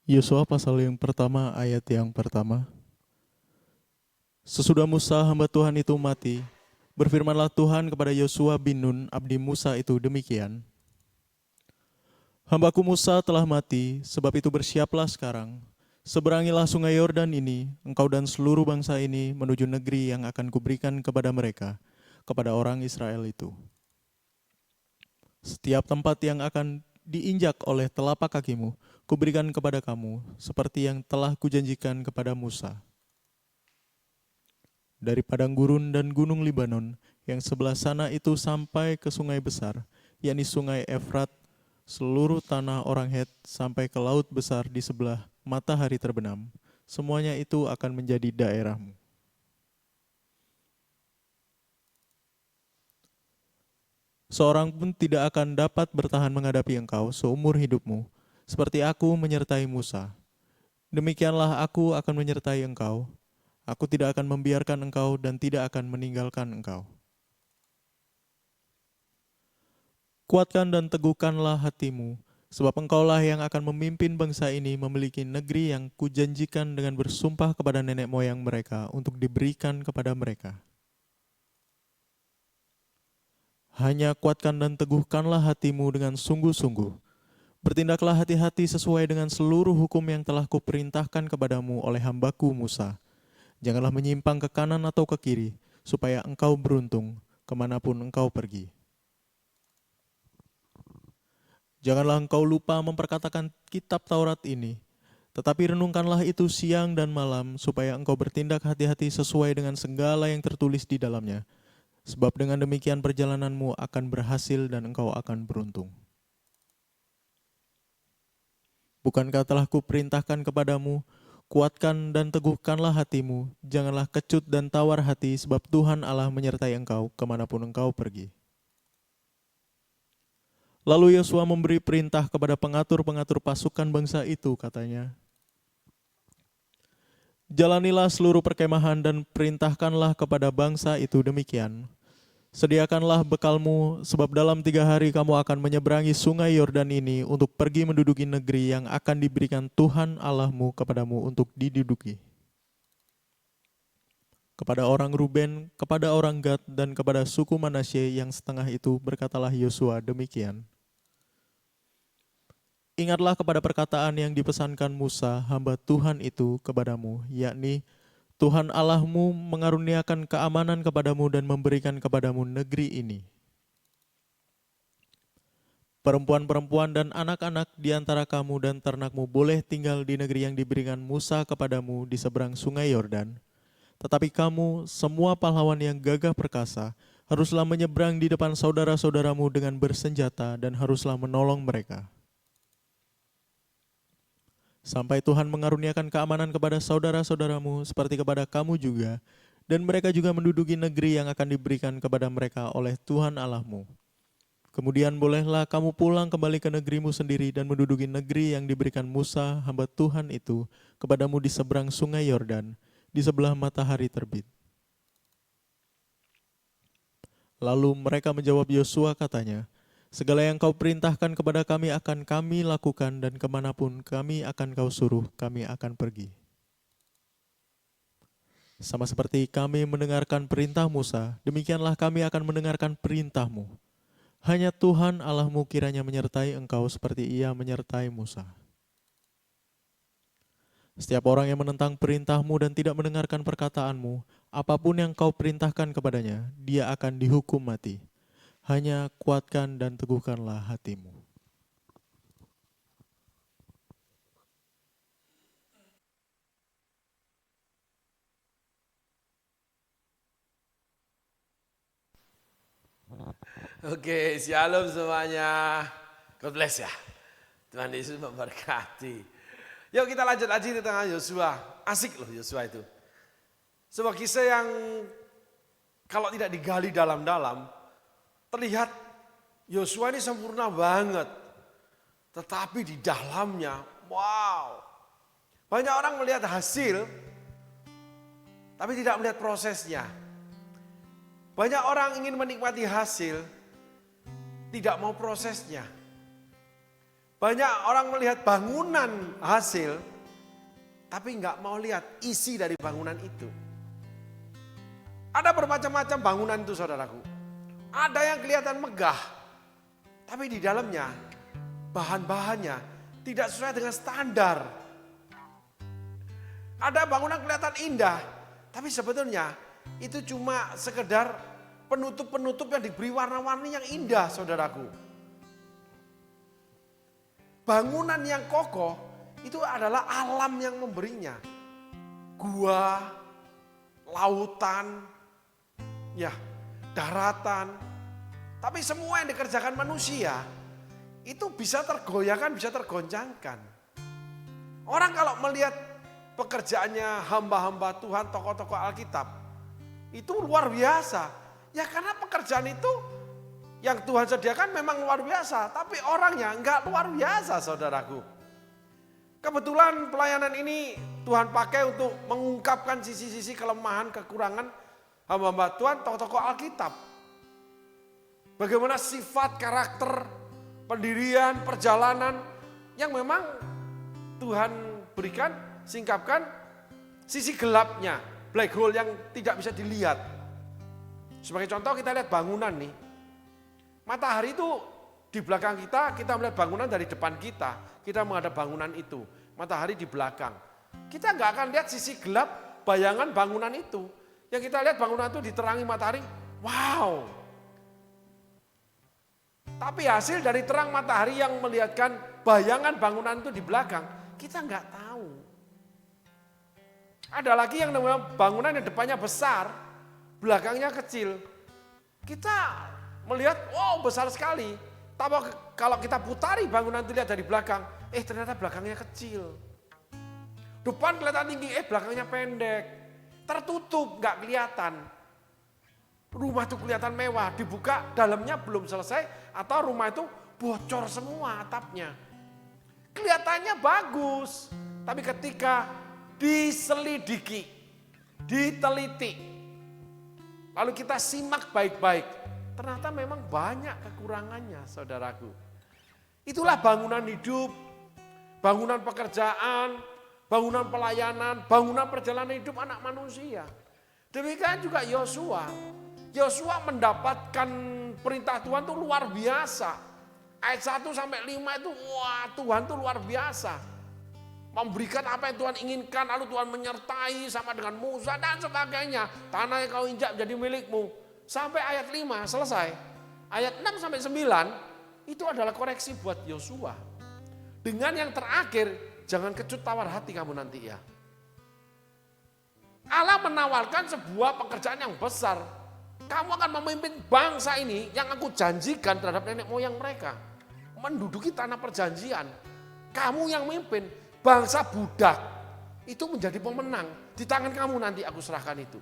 Yosua pasal yang pertama ayat yang pertama. Sesudah Musa hamba Tuhan itu mati, berfirmanlah Tuhan kepada Yosua bin Nun abdi Musa itu demikian. Hambaku Musa telah mati, sebab itu bersiaplah sekarang. Seberangilah sungai Yordan ini, engkau dan seluruh bangsa ini menuju negeri yang akan kuberikan kepada mereka, kepada orang Israel itu. Setiap tempat yang akan diinjak oleh telapak kakimu, kuberikan kepada kamu, seperti yang telah kujanjikan kepada Musa. Dari padang gurun dan gunung Libanon, yang sebelah sana itu sampai ke sungai besar, yakni sungai Efrat, seluruh tanah orang Het sampai ke laut besar di sebelah matahari terbenam, semuanya itu akan menjadi daerahmu. Seorang pun tidak akan dapat bertahan menghadapi engkau seumur hidupmu, seperti aku menyertai Musa. Demikianlah aku akan menyertai engkau. Aku tidak akan membiarkan engkau dan tidak akan meninggalkan engkau. Kuatkan dan teguhkanlah hatimu, sebab engkaulah yang akan memimpin bangsa ini memiliki negeri yang kujanjikan dengan bersumpah kepada nenek moyang mereka untuk diberikan kepada mereka. Hanya kuatkan dan teguhkanlah hatimu dengan sungguh-sungguh. Bertindaklah hati-hati sesuai dengan seluruh hukum yang telah kuperintahkan kepadamu oleh hambaku Musa. Janganlah menyimpang ke kanan atau ke kiri, supaya engkau beruntung kemanapun engkau pergi. Janganlah engkau lupa memperkatakan kitab Taurat ini, tetapi renungkanlah itu siang dan malam, supaya engkau bertindak hati-hati sesuai dengan segala yang tertulis di dalamnya. Sebab dengan demikian perjalananmu akan berhasil dan engkau akan beruntung. Bukankah telah kuperintahkan kepadamu, kuatkan dan teguhkanlah hatimu, janganlah kecut dan tawar hati, sebab Tuhan Allah menyertai engkau kemanapun engkau pergi. Lalu Yosua memberi perintah kepada pengatur-pengatur pasukan bangsa itu, katanya, jalanilah seluruh perkemahan dan perintahkanlah kepada bangsa itu demikian. Sediakanlah bekalmu, sebab dalam 3 hari kamu akan menyeberangi sungai Yordan ini untuk pergi menduduki negeri yang akan diberikan Tuhan Allahmu kepadamu untuk diduduki. Kepada orang Ruben, kepada orang Gad, dan kepada suku Manasye yang setengah itu berkatalah Yosua demikian. Ingatlah kepada perkataan yang dipesankan Musa, hamba Tuhan itu kepadamu, yakni Tuhan Allahmu mengaruniakan keamanan kepadamu dan memberikan kepadamu negeri ini. Perempuan-perempuan dan anak-anak di antara kamu dan ternakmu boleh tinggal di negeri yang diberikan Musa kepadamu di seberang sungai Yordan. Tetapi kamu, semua pahlawan yang gagah perkasa, haruslah menyeberang di depan saudara-saudaramu dengan bersenjata dan haruslah menolong mereka. Sampai Tuhan mengaruniakan keamanan kepada saudara-saudaramu seperti kepada kamu juga, dan mereka juga menduduki negeri yang akan diberikan kepada mereka oleh Tuhan Allahmu. Kemudian bolehlah kamu pulang kembali ke negerimu sendiri dan menduduki negeri yang diberikan Musa, hamba Tuhan itu, kepadamu di seberang sungai Yordan, di sebelah matahari terbit. Lalu mereka menjawab Yosua katanya, segala yang kau perintahkan kepada kami akan kami lakukan dan kemanapun kami akan kau suruh, kami akan pergi. Sama seperti kami mendengarkan perintah Musa, demikianlah kami akan mendengarkan perintahmu. Hanya Tuhan Allahmu kiranya menyertai engkau seperti ia menyertai Musa. Setiap orang yang menentang perintahmu dan tidak mendengarkan perkataanmu, apapun yang kau perintahkan kepadanya, dia akan dihukum mati. Hanya kuatkan dan teguhkanlah hatimu. Oke, shalom semuanya. God bless ya. Tuhan Yesus memberkati. Yuk kita lanjut lagi tentang Yosua. Asik loh Yosua itu. Sebuah kisah yang kalau tidak digali dalam-dalam, terlihat Yosua ini sempurna banget. Tetapi di dalamnya, wow. Banyak orang melihat hasil, tapi tidak melihat prosesnya. Banyak orang ingin menikmati hasil, tidak mau prosesnya. Banyak orang melihat bangunan hasil, tapi nggak mau lihat isi dari bangunan itu. Ada bermacam-macam bangunan itu saudaraku. Ada yang kelihatan megah, tapi di dalamnya bahan-bahannya tidak sesuai dengan standar. Ada bangunan kelihatan indah, tapi sebetulnya itu cuma sekedar penutup-penutup yang diberi warna-warni yang indah saudaraku. Bangunan yang kokoh itu adalah alam yang memberinya. Gua, lautan, ya, daratan. Tapi semua yang dikerjakan manusia itu bisa tergoyahkan, bisa tergoncangkan. Orang kalau melihat pekerjaannya hamba-hamba Tuhan, tokoh-tokoh Alkitab, itu luar biasa. Ya karena pekerjaan itu yang Tuhan sediakan memang luar biasa, tapi orangnya enggak luar biasa saudaraku. Kebetulan pelayanan ini Tuhan pakai untuk mengungkapkan sisi-sisi kelemahan, kekurangan hamba-hamba Tuhan, tokoh-tokoh Alkitab. Bagaimana sifat, karakter, pendirian, perjalanan yang memang Tuhan berikan, singkapkan sisi gelapnya, black hole yang tidak bisa dilihat. Sebagai contoh kita lihat bangunan nih. Matahari itu di belakang kita melihat bangunan dari depan kita menghadap bangunan itu. Matahari di belakang. Kita nggak akan lihat sisi gelap bayangan bangunan itu. Yang kita lihat bangunan itu diterangi matahari, wow. Tapi hasil dari terang matahari yang melihatkan bayangan bangunan itu di belakang, kita nggak tahu. Ada lagi yang namanya bangunan yang depannya besar, belakangnya kecil. Kita melihat, wow besar sekali. Tapi kalau kita putari bangunan itu lihat dari belakang, ternyata belakangnya kecil. Depan kelihatan tinggi, belakangnya pendek. Tertutup, nggak kelihatan. Rumah itu kelihatan mewah, dibuka dalamnya belum selesai atau rumah itu bocor semua atapnya. Kelihatannya bagus, tapi ketika diselidiki, diteliti, lalu kita simak baik-baik, ternyata memang banyak kekurangannya saudaraku. Itulah bangunan hidup, bangunan pekerjaan, bangunan pelayanan, bangunan perjalanan hidup anak manusia. Demikian juga Yosua. Yosua mendapatkan perintah Tuhan itu luar biasa. Ayat 1 sampai 5 itu wah Tuhan itu luar biasa. Memberikan apa yang Tuhan inginkan, lalu Tuhan menyertai sama dengan Musa dan sebagainya. Tanah yang kau injak jadi milikmu. Sampai ayat 5 selesai. Ayat 6 sampai 9 itu adalah koreksi buat Yosua. Dengan yang terakhir, jangan kecut tawar hati kamu nanti ya. Allah menawarkan sebuah pekerjaan yang besar. Kamu akan memimpin bangsa ini yang aku janjikan terhadap nenek moyang mereka. Menduduki tanah perjanjian. Kamu yang memimpin bangsa budak. Itu menjadi pemenang. Di tangan kamu nanti aku serahkan itu.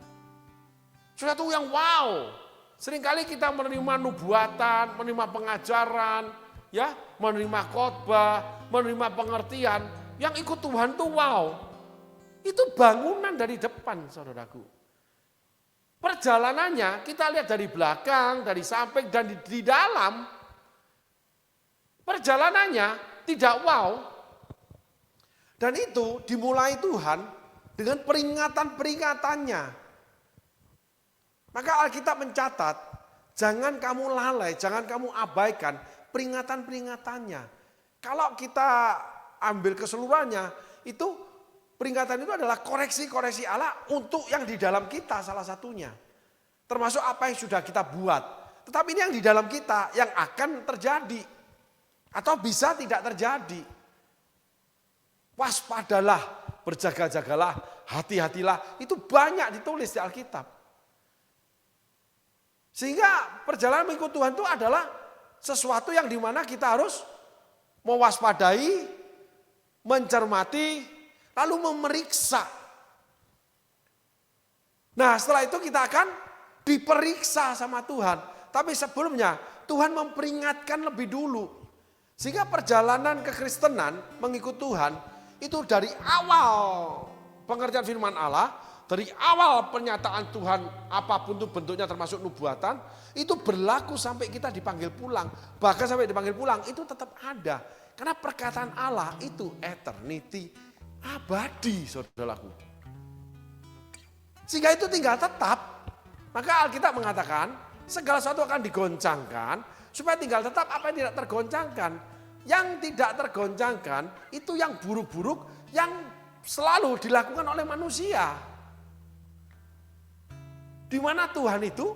Sesuatu yang wow. Seringkali kita menerima nubuatan, menerima pengajaran, ya, menerima khotbah, menerima pengertian. Yang ikut Tuhan tuh wow. Itu bangunan dari depan saudaraku. Perjalanannya kita lihat dari belakang, dari samping, dan di dalam. Perjalanannya tidak wow. Dan itu dimulai Tuhan dengan peringatan-peringatannya. Maka Alkitab mencatat, jangan kamu lalai, jangan kamu abaikan peringatan-peringatannya. Kalau kita ambil keseluruhannya, itu peringatan itu adalah koreksi-koreksi Allah untuk yang di dalam kita salah satunya. Termasuk apa yang sudah kita buat. Tetapi ini yang di dalam kita yang akan terjadi. Atau bisa tidak terjadi. Waspadalah, berjaga-jagalah, hati-hatilah. Itu banyak ditulis di Alkitab. Sehingga perjalanan mengikut Tuhan itu adalah sesuatu yang dimana kita harus mewaspadai, mencermati, lalu memeriksa. Nah setelah itu kita akan diperiksa sama Tuhan. Tapi sebelumnya Tuhan memperingatkan lebih dulu. Sehingga perjalanan kekristenan mengikut Tuhan itu dari awal pengertian firman Allah, dari awal pernyataan Tuhan apapun itu bentuknya termasuk nubuatan, itu berlaku sampai kita dipanggil pulang. Bahkan sampai dipanggil pulang itu tetap ada. Karena perkataan Allah itu eternity, abadi saudaraku. Sehingga itu tinggal tetap. Maka Alkitab mengatakan segala sesuatu akan digoncangkan supaya tinggal tetap apa yang tidak tergoncangkan. Yang tidak tergoncangkan itu yang buruk-buruk yang selalu dilakukan oleh manusia. Di mana Tuhan itu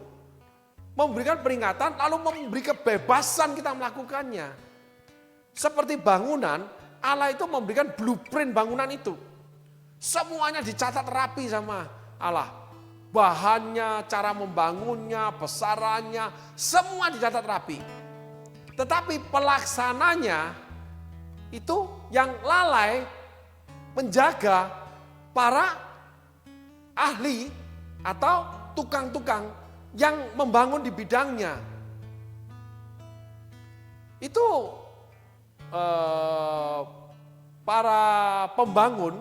memberikan peringatan lalu memberi kebebasan kita melakukannya. Seperti bangunan, Allah itu memberikan blueprint bangunan itu. Semuanya dicatat rapi sama Allah. Bahannya, cara membangunnya, besarannya, semua dicatat rapi. Tetapi pelaksananya itu yang lalai menjaga para ahli atau tukang-tukang yang membangun di bidangnya. Itu para pembangun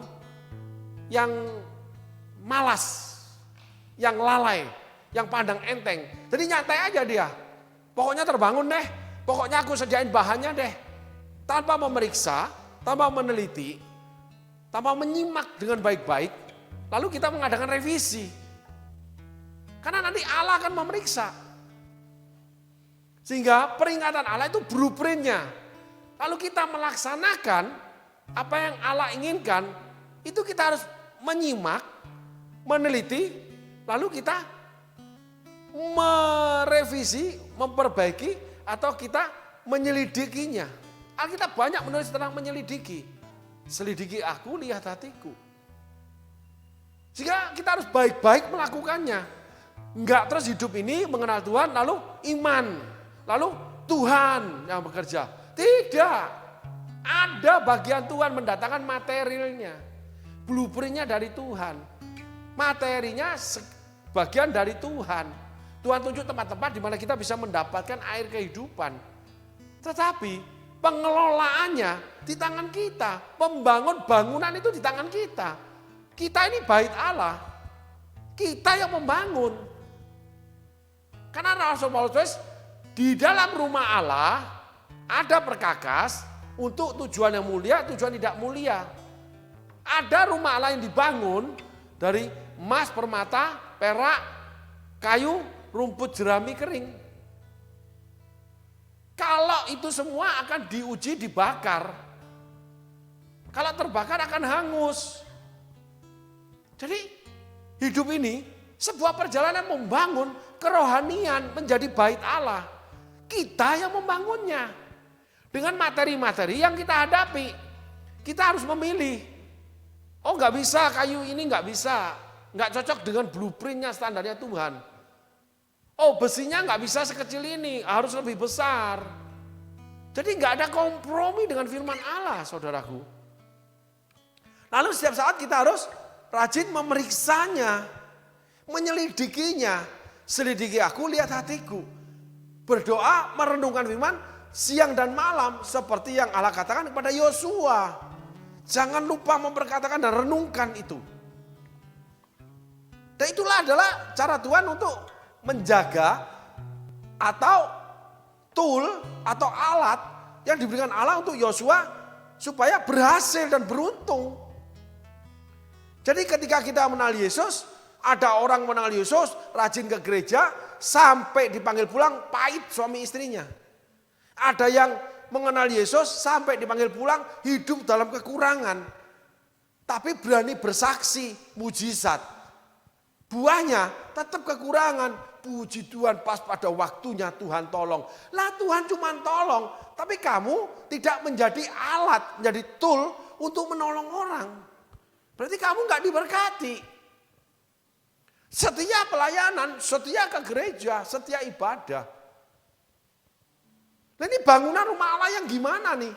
yang malas, yang lalai, yang pandang enteng. Jadi nyantai aja dia. Pokoknya terbangun deh, pokoknya aku sediain bahannya deh. Tanpa memeriksa, tanpa meneliti, tanpa menyimak dengan baik-baik. Lalu kita mengadakan revisi. Karena nanti Allah akan memeriksa. Sehingga peringatan Allah itu blueprintnya. Lalu kita melaksanakan apa yang Allah inginkan, itu kita harus menyimak, meneliti, lalu kita merevisi, memperbaiki, atau kita menyelidikinya. Alkitab banyak menulis tentang menyelidiki. Selidiki aku, lihat hatiku. Sehingga kita harus baik-baik melakukannya. Enggak terus hidup ini mengenal Tuhan, lalu iman, lalu Tuhan yang bekerja. Tidak. Ada bagian Tuhan mendatangkan materialnya. Blueprintnya dari Tuhan. Materinya bagian dari Tuhan. Tuhan tunjuk tempat-tempat di mana kita bisa mendapatkan air kehidupan. Tetapi pengelolaannya di tangan kita. Membangun bangunan itu di tangan kita. Kita ini bait Allah. Kita yang membangun. Karena Rasul Paulus di dalam rumah Allah ada perkakas untuk tujuan yang mulia, tujuan tidak mulia. Ada rumah Allah yang dibangun dari emas, permata, perak, kayu, rumput jerami kering. Kalau itu semua akan diuji dibakar. Kalau terbakar akan hangus. Jadi hidup ini sebuah perjalanan membangun kerohanian menjadi bait Allah. Kita yang membangunnya. Dengan materi-materi yang kita hadapi. Kita harus memilih. Oh nggak bisa kayu ini nggak bisa. Nggak cocok dengan blueprintnya standarnya Tuhan. Oh besinya nggak bisa sekecil ini. Harus lebih besar. Jadi nggak ada kompromi dengan firman Allah saudaraku. Lalu setiap saat kita harus rajin memeriksanya. Menyelidikinya. Selidiki aku, lihat hatiku. Berdoa, merenungkan firman siang dan malam seperti yang Allah katakan kepada Yosua. Jangan lupa memperkatakan dan renungkan itu. Dan itulah adalah cara Tuhan untuk menjaga atau tool atau alat yang diberikan Allah untuk Yosua supaya berhasil dan beruntung. Jadi ketika kita mengenal Yesus, ada orang mengenal Yesus, rajin ke gereja, sampai dipanggil pulang pahit suami istrinya. Ada yang mengenal Yesus sampai dipanggil pulang hidup dalam kekurangan. Tapi berani bersaksi mujizat. Buahnya tetap kekurangan. Puji Tuhan pas pada waktunya Tuhan tolong. Lah Tuhan cuma tolong. Tapi kamu tidak menjadi alat, menjadi tool untuk menolong orang. Berarti kamu gak diberkati. Setia pelayanan, setia ke gereja, setia ibadah. Nah ini bangunan rumah Allah yang gimana nih?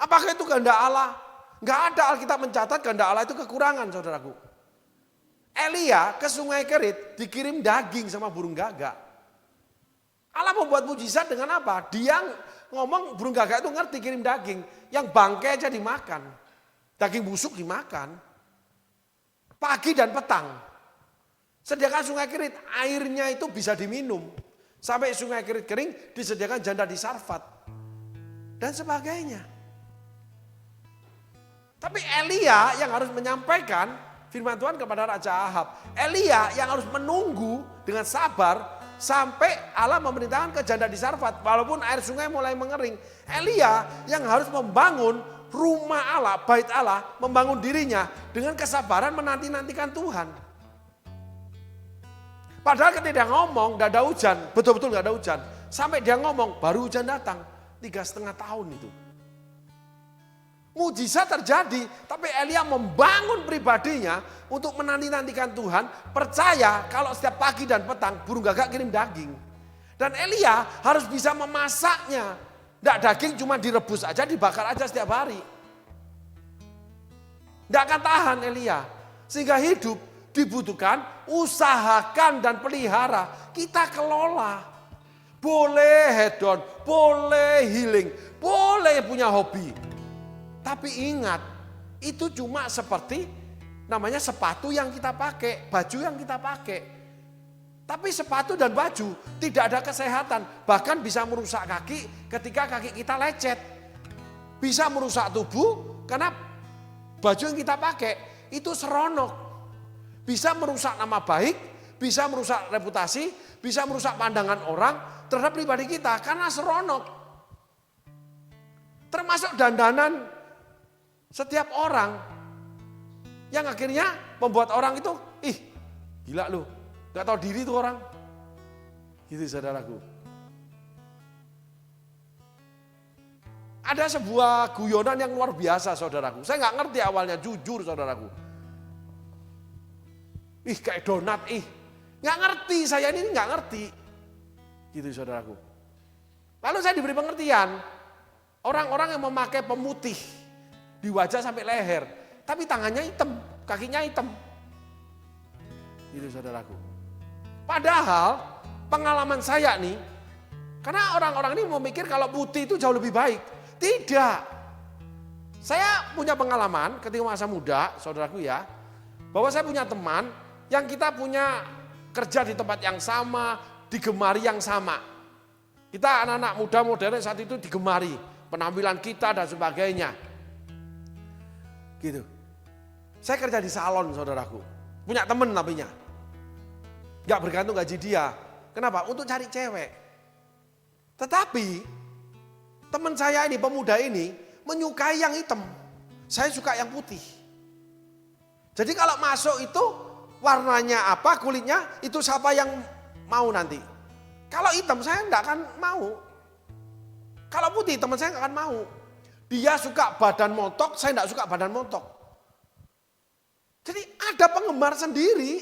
Apakah itu kehendak Allah? Enggak ada Alkitab mencatat kehendak Allah itu kekurangan saudaraku. Elia ke sungai Kerit dikirim daging sama burung gagak. Allah membuat mujizat dengan apa? Dia ngomong burung gagak itu ngerti kirim daging. Yang bangkai aja dimakan. Daging busuk dimakan. Pagi dan petang. Sediakan sungai Kerit, airnya itu bisa diminum. Sampai sungai Kerit kering, disediakan janda di Sarfat. dan sebagainya. Tapi Elia yang harus menyampaikan firman Tuhan kepada Raja Ahab. Elia yang harus menunggu dengan sabar sampai Allah memerintahkan ke janda di Sarfat. Walaupun air sungai mulai mengering. Elia yang harus membangun rumah Allah, bait Allah, membangun dirinya dengan kesabaran menanti-nantikan Tuhan. Padahal ketika dia ngomong, tidak ada hujan, betul-betul tidak ada hujan. Sampai dia ngomong, baru hujan datang, 3,5 tahun itu. Mujizat terjadi, tapi Elia membangun pribadinya untuk menanti-nantikan Tuhan, percaya kalau setiap pagi dan petang burung gagak kirim daging. Dan Elia harus bisa memasaknya. Tidak daging cuma direbus aja, dibakar aja setiap hari. Tidak akan tahan Elia. Sehingga hidup dibutuhkan usahakan dan pelihara. Kita kelola. Boleh hedon, boleh healing, boleh punya hobi. Tapi ingat, itu cuma seperti namanya sepatu yang kita pakai, baju yang kita pakai. Tapi sepatu dan baju tidak ada kesehatan, bahkan bisa merusak kaki ketika kaki kita lecet. Bisa merusak tubuh karena baju yang kita pakai itu seronok. Bisa merusak nama baik, bisa merusak reputasi, bisa merusak pandangan orang terhadap pribadi kita karena seronok. Termasuk dandanan setiap orang yang akhirnya membuat orang itu, gila lu, gak tahu diri tuh orang. Gitu saudaraku. Ada sebuah guyonan yang luar biasa saudaraku. Saya gak ngerti awalnya, jujur saudaraku. Kayak donat, gak ngerti, saya ini gak ngerti. Gitu saudaraku. Lalu saya diberi pengertian, orang-orang yang memakai pemutih di wajah sampai leher, tapi tangannya hitam, kakinya hitam. Gitu saudaraku. Padahal pengalaman saya nih, karena orang-orang ini memikir kalau putih itu jauh lebih baik. Tidak. Saya punya pengalaman ketika masa muda, saudaraku ya, bahwa saya punya teman yang kita punya kerja di tempat yang sama, digemari yang sama. Kita anak-anak muda modern saat itu digemari, penampilan kita dan sebagainya. Gitu. Saya kerja di salon saudaraku. Punya temen napinya. Gak bergantung gaji dia. Kenapa? Untuk cari cewek. Tetapi teman saya ini, pemuda ini menyukai yang hitam. Saya suka yang putih. Jadi kalau masuk itu warnanya apa, kulitnya itu siapa yang mau nanti. Kalau hitam saya enggak akan mau. Kalau putih teman saya enggak akan mau. Dia suka badan montok, saya enggak suka badan montok. Jadi ada penggemar sendiri.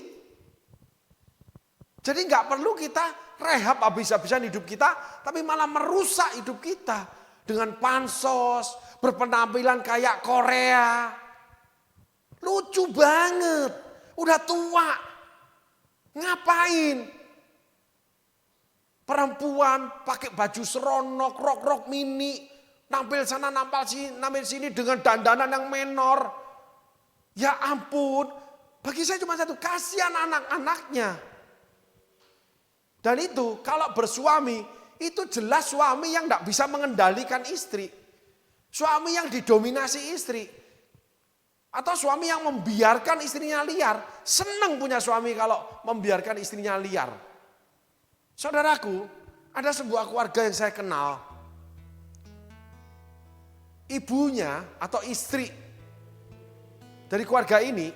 Jadi enggak perlu kita rehab habis-habisan hidup kita, tapi malah merusak hidup kita. Dengan pansos, berpenampilan kayak Korea. Lucu banget, udah tua. Ngapain? Perempuan pakai baju seronok, rok-rok mini. Nampil sana, nampil sini dengan dandanan yang menor. Ya ampun, bagi saya cuma satu, kasihan anak-anaknya. Dan itu kalau bersuami, itu jelas suami yang tidak bisa mengendalikan istri. Suami yang didominasi istri. Atau suami yang membiarkan istrinya liar. Senang punya suami kalau membiarkan istrinya liar. Saudaraku, ada sebuah keluarga yang saya kenal. Ibunya atau istri dari keluarga ini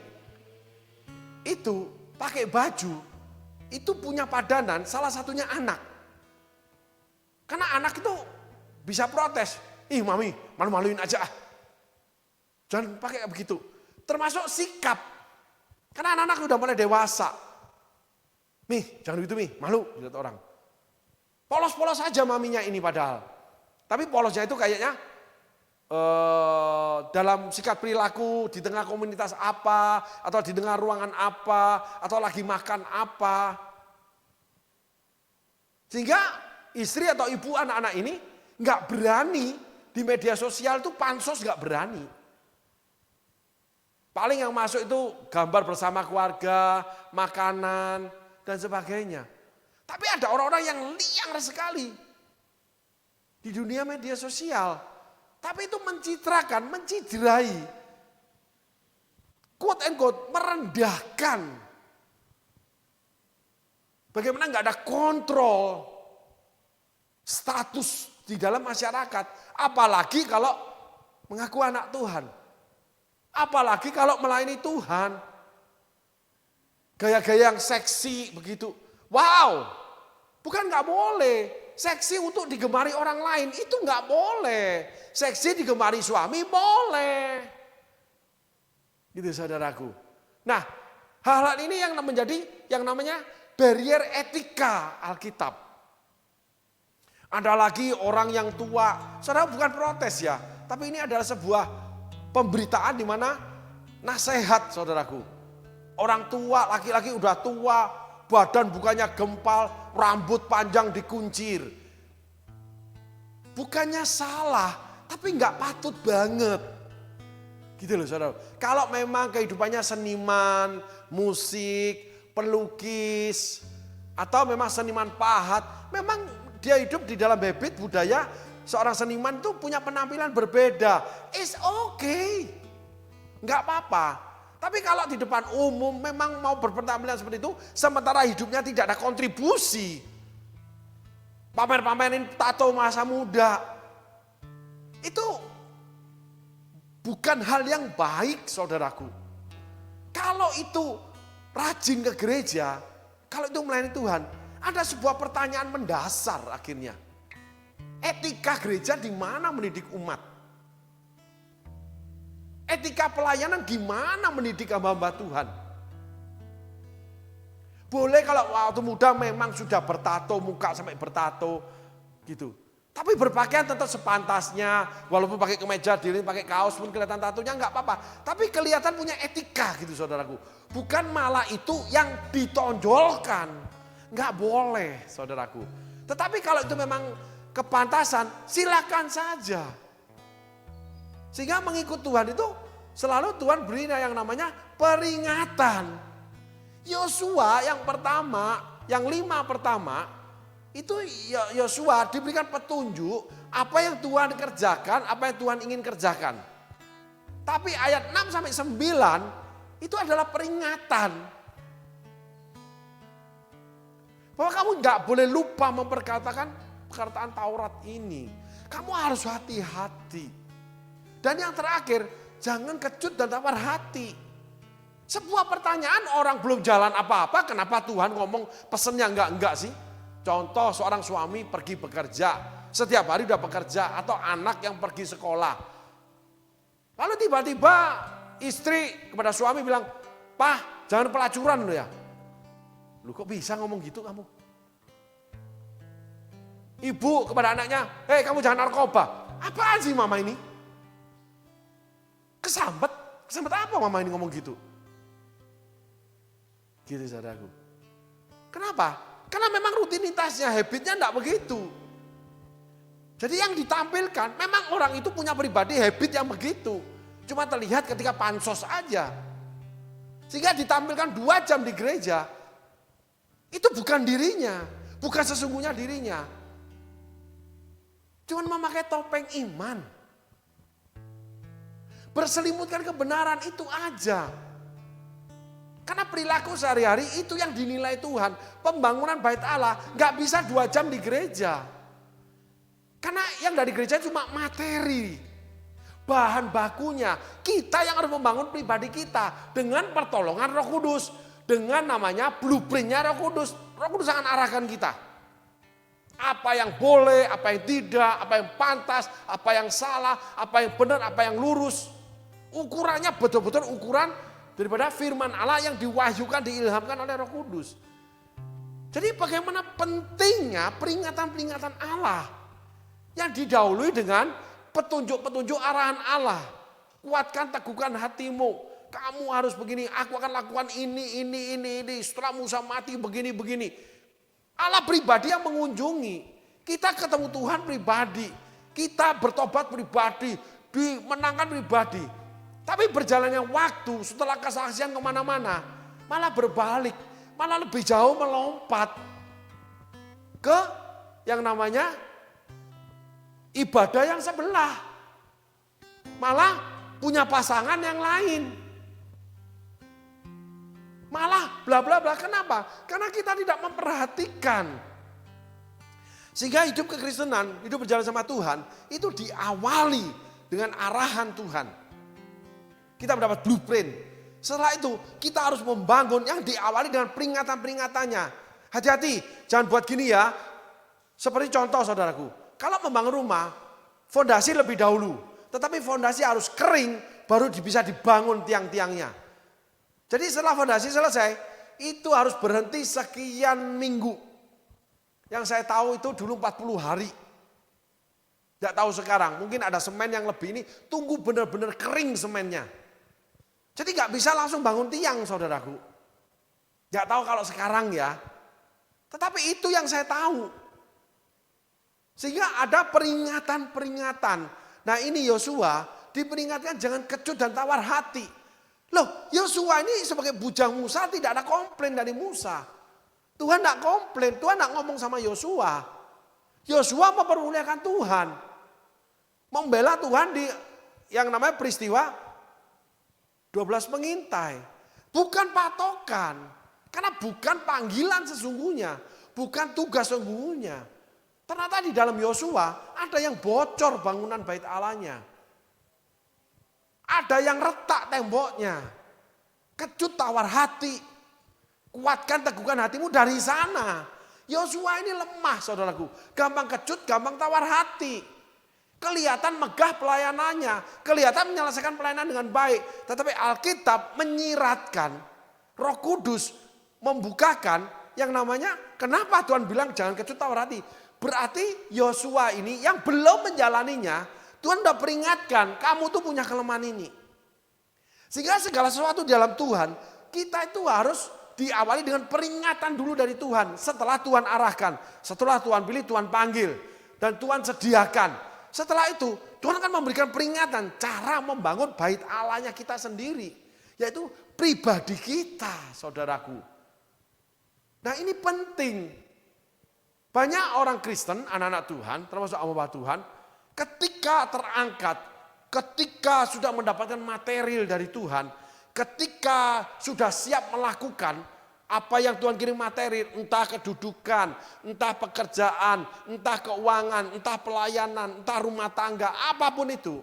itu pakai baju, itu punya padanan, salah satunya anak. Karena anak itu bisa protes, mami malu-maluin aja, jangan pakai begitu. Termasuk sikap, karena anak-anak udah mulai dewasa. Jangan begitu malu dilihat orang. Polos-polos aja maminya ini padahal. Tapi polosnya itu kayaknya dalam sikap perilaku di tengah komunitas apa, atau di tengah ruangan apa, atau lagi makan apa. Sehingga istri atau ibu anak-anak ini nggak berani di media sosial itu pansos nggak berani. Paling yang masuk itu gambar bersama keluarga, makanan dan sebagainya. Tapi ada orang-orang yang liar sekali di dunia media sosial. Tapi itu mencitrakan, menciderai. Quote and quote, merendahkan. Bagaimana nggak ada kontrol status di dalam masyarakat. Apalagi kalau mengaku anak Tuhan. Apalagi kalau melayani Tuhan. Gaya-gaya yang seksi begitu. Wow, bukan nggak boleh. Seksi untuk digemari orang lain itu nggak boleh. Seksi digemari suami boleh. Gitu saudaraku. Nah, hal-hal ini yang menjadi yang namanya barrier etika Alkitab. Ada lagi orang yang tua. Saudara bukan protes ya, tapi ini adalah sebuah pemberitaan di mana nasihat saudaraku. Orang tua, laki-laki udah tua, badan bukannya gempal, rambut panjang dikuncir. Bukannya salah, tapi nggak patut banget. Gitu loh saudara. Kalau memang kehidupannya seniman, musik, pelukis, atau memang seniman pahat, memang dia hidup di dalam habit budaya seorang seniman itu punya penampilan berbeda. It's okay. Nggak apa-apa. Tapi kalau di depan umum memang mau berpenampilan seperti itu, sementara hidupnya tidak ada kontribusi. Pamer-pamerin tato masa muda. Itu bukan hal yang baik saudaraku. Kalau itu rajin ke gereja, kalau itu melayani Tuhan, ada sebuah pertanyaan mendasar akhirnya. Etika gereja di mana mendidik umat? Etika pelayanan gimana mendidik hamba-hamba Tuhan? Boleh kalau waktu muda memang sudah bertato, muka sampai bertato gitu. Tapi berpakaian tetap sepantasnya, walaupun pakai kemeja diri, pakai kaos pun kelihatan tatonya nggak apa-apa. Tapi kelihatan punya etika gitu saudaraku. Bukan malah itu yang ditonjolkan. Nggak boleh saudaraku. Tetapi kalau itu memang kepantasan, silakan saja. Sehingga mengikut Tuhan itu selalu Tuhan beri yang namanya peringatan. Yosua yang pertama, yang 5 pertama, itu Yosua diberikan petunjuk apa yang Tuhan kerjakan, apa yang Tuhan ingin kerjakan. Tapi ayat 6 sampai 9 itu adalah peringatan. Bahwa kamu nggak boleh lupa memperkatakan perkataan Taurat ini. Kamu harus hati-hati. Dan yang terakhir, jangan kecut dan tawar hati. Sebuah pertanyaan orang belum jalan apa-apa, kenapa Tuhan ngomong pesennya enggak sih? Contoh seorang suami pergi bekerja, setiap hari udah bekerja, atau anak yang pergi sekolah. Lalu tiba-tiba istri kepada suami bilang, "Pak, jangan pelacuran lo ya." Lu kok bisa ngomong gitu kamu? Ibu kepada anaknya, "Hei kamu jangan narkoba." Apaan sih mama ini? Kesambet apa mama ini ngomong gitu? Gitu saudaraku. Kenapa? Karena memang rutinitasnya, habitnya enggak begitu. Jadi yang ditampilkan, memang orang itu punya pribadi habit yang begitu. Cuma terlihat ketika pansos aja. Sehingga ditampilkan 2 jam di gereja, itu bukan dirinya, bukan sesungguhnya dirinya. Cuma memakai topeng iman. Berselimutkan kebenaran itu aja. Karena perilaku sehari-hari itu yang dinilai Tuhan. Pembangunan bait Allah gak bisa 2 jam di gereja. Karena yang dari gereja cuma materi. Bahan bakunya. Kita yang harus membangun pribadi kita. Dengan pertolongan Roh Kudus. Dengan namanya blueprintnya Roh Kudus. Roh Kudus akan arahkan kita. Apa yang boleh, apa yang tidak, apa yang pantas, apa yang salah, apa yang benar, apa yang lurus. Ukurannya betul-betul ukuran daripada firman Allah yang diwahyukan, diilhamkan oleh Roh Kudus. Jadi bagaimana pentingnya peringatan-peringatan Allah yang didahului dengan petunjuk-petunjuk arahan Allah. Kuatkan, teguhkan hatimu. Kamu harus begini, aku akan lakukan ini. Setelah Musa mati begini. Allah pribadi yang mengunjungi. Kita ketemu Tuhan pribadi. Kita bertobat pribadi. Dimenangkan pribadi. Tapi berjalannya waktu setelah kesaksian kemana-mana, malah berbalik, malah lebih jauh melompat ke yang namanya ibadah yang sebelah. malah punya pasangan yang lain. Malah bla bla bla. Kenapa? Karena kita tidak memperhatikan. Sehingga hidup kekristenan, hidup berjalan sama Tuhan, itu diawali dengan arahan Tuhan. Kita mendapat blueprint. Setelah itu kita harus membangun yang diawali dengan peringatan-peringatannya. Hati-hati, jangan buat gini ya. Seperti contoh saudaraku, kalau membangun rumah, fondasi lebih dahulu. Tetapi fondasi harus kering, baru bisa dibangun tiang-tiangnya. Jadi setelah fondasi selesai, itu harus berhenti sekian minggu. Yang saya tahu itu dulu 40 hari. Tidak tahu sekarang, mungkin ada semen yang lebih ini, tunggu benar-benar kering semennya. Jadi nggak bisa langsung bangun tiang saudaraku. Nggak tahu kalau sekarang ya. Tetapi itu yang saya tahu. Sehingga ada peringatan-peringatan. Nah ini Yosua diperingatkan jangan kecut dan tawar hati. Loh Yosua ini sebagai bujang Musa tidak ada komplain dari Musa. Tuhan tidak komplain, Tuhan tidak ngomong sama Yosua. Yosua mempermuliakan Tuhan. Membela Tuhan di yang namanya peristiwa 12 pengintai. Bukan patokan. Karena bukan panggilan sesungguhnya. Bukan tugas sesungguhnya. Ternyata di dalam Yosua ada yang bocor bangunan bait Allahnya. Ada yang retak temboknya. Kecut tawar hati. Kuatkan teguhkan hatimu dari sana. Yosua ini lemah saudaraku. Gampang kecut, gampang tawar hati. Kelihatan megah pelayanannya. Kelihatan menyelesaikan pelayanan dengan baik. Tetapi Alkitab menyiratkan. Roh Kudus membukakan yang namanya. Kenapa Tuhan bilang jangan kecut tawar hati. Berarti Yosua ini yang belum menjalaninya. Tuhan sudah peringatkan kamu tuh punya kelemahan ini. Sehingga segala sesuatu di dalam Tuhan. Kita itu harus diawali dengan peringatan dulu dari Tuhan. Setelah Tuhan arahkan. Setelah Tuhan pilih, Tuhan panggil. Dan Tuhan sediakan. Setelah itu Tuhan akan memberikan peringatan cara membangun bait Allahnya kita sendiri. Yaitu pribadi kita saudaraku. Nah ini penting. Banyak orang Kristen, anak-anak Tuhan, termasuk hamba Tuhan. Ketika terangkat, ketika sudah mendapatkan material dari Tuhan. Ketika sudah siap melakukan apa yang Tuhan kirim materi, entah kedudukan, entah pekerjaan, entah keuangan, entah pelayanan, entah rumah tangga, apapun itu.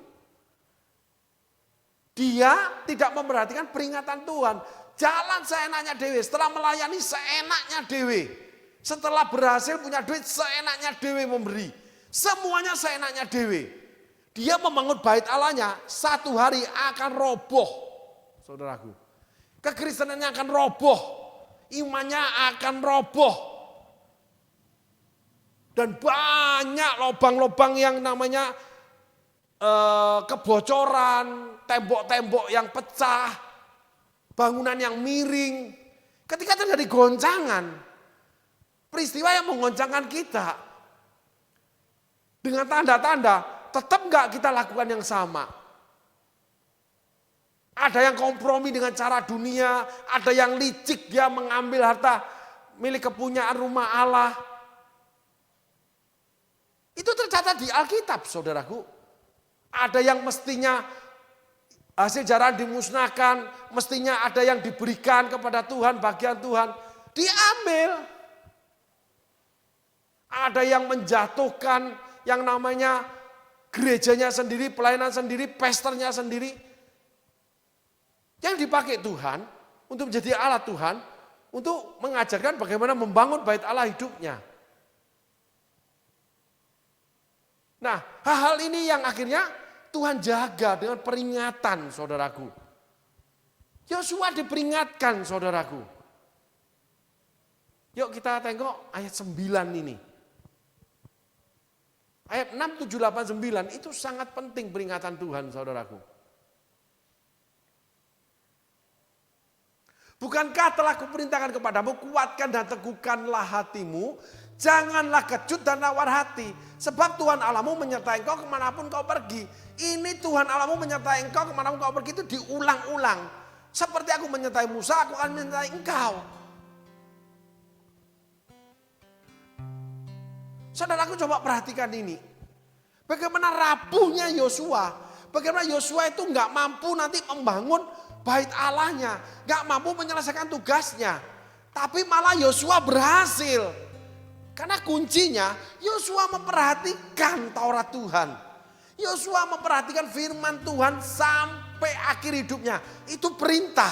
Dia tidak memperhatikan peringatan Tuhan. Jalan seenaknya dewe, setelah melayani seenaknya dewe. Setelah berhasil punya duit seenaknya dewe memberi. Semuanya seenaknya dewe. Dia membangun bait Allahnya, satu hari akan roboh. Saudaraku, kekristenannya akan roboh. Imannya akan roboh. Dan banyak lubang-lubang yang namanya kebocoran, tembok-tembok yang pecah, bangunan yang miring. Ketika terjadi goncangan, peristiwa yang menggoncangkan kita, dengan tanda-tanda, tetap enggak kita lakukan yang sama. Ada yang kompromi dengan cara dunia, ada yang licik dia mengambil harta milik kepunyaan rumah Allah. Itu tercatat di Alkitab saudaraku. Ada yang mestinya hasil jarah dimusnahkan, mestinya ada yang diberikan kepada Tuhan, bagian Tuhan, diambil. Ada yang menjatuhkan yang namanya gerejanya sendiri, pelayanan sendiri, pesternya sendiri. Yang dipakai Tuhan untuk menjadi alat Tuhan, untuk mengajarkan bagaimana membangun bait Allah hidupnya. Nah, hal-hal ini yang akhirnya Tuhan jaga dengan peringatan saudaraku. Yosua diperingatkan saudaraku. Yuk kita tengok ayat 9 ini. Ayat 6, 7, 8, 9 itu sangat penting peringatan Tuhan saudaraku. Bukankah telah kuperintahkan kepadamu, kuatkan dan teguhkanlah hatimu, janganlah kecut dan tawar hati. Sebab Tuhan Allahmu menyertai engkau kemanapun kau pergi. Ini Tuhan Allahmu menyertai engkau kemanapun kau pergi itu diulang-ulang. Seperti aku menyertai Musa, aku akan menyertai engkau. Saudaraku coba perhatikan ini. Bagaimana rapuhnya Yosua, Bagaimana Yosua itu nggak mampu nanti membangun bait Allahnya, nggak mampu menyelesaikan tugasnya. Tapi malah Yosua berhasil. Karena kuncinya Yosua memperhatikan Taurat Tuhan. Yosua memperhatikan firman Tuhan sampai akhir hidupnya. Itu perintah.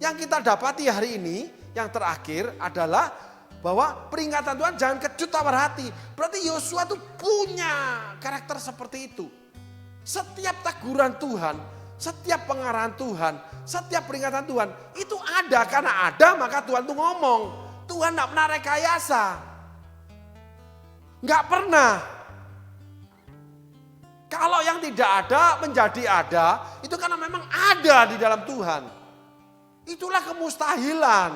Yang kita dapati hari ini, yang terakhir adalah bahwa peringatan Tuhan jangan kecut tawar hati. Berarti Yosua tuh punya karakter seperti itu. Setiap teguran Tuhan, setiap pengarahan Tuhan, setiap peringatan Tuhan itu ada. Karena ada maka Tuhan tuh ngomong. Tuhan gak pernah rekayasa. Gak pernah. Kalau yang tidak ada menjadi ada, itu karena memang ada di dalam Tuhan. Itulah kemustahilan.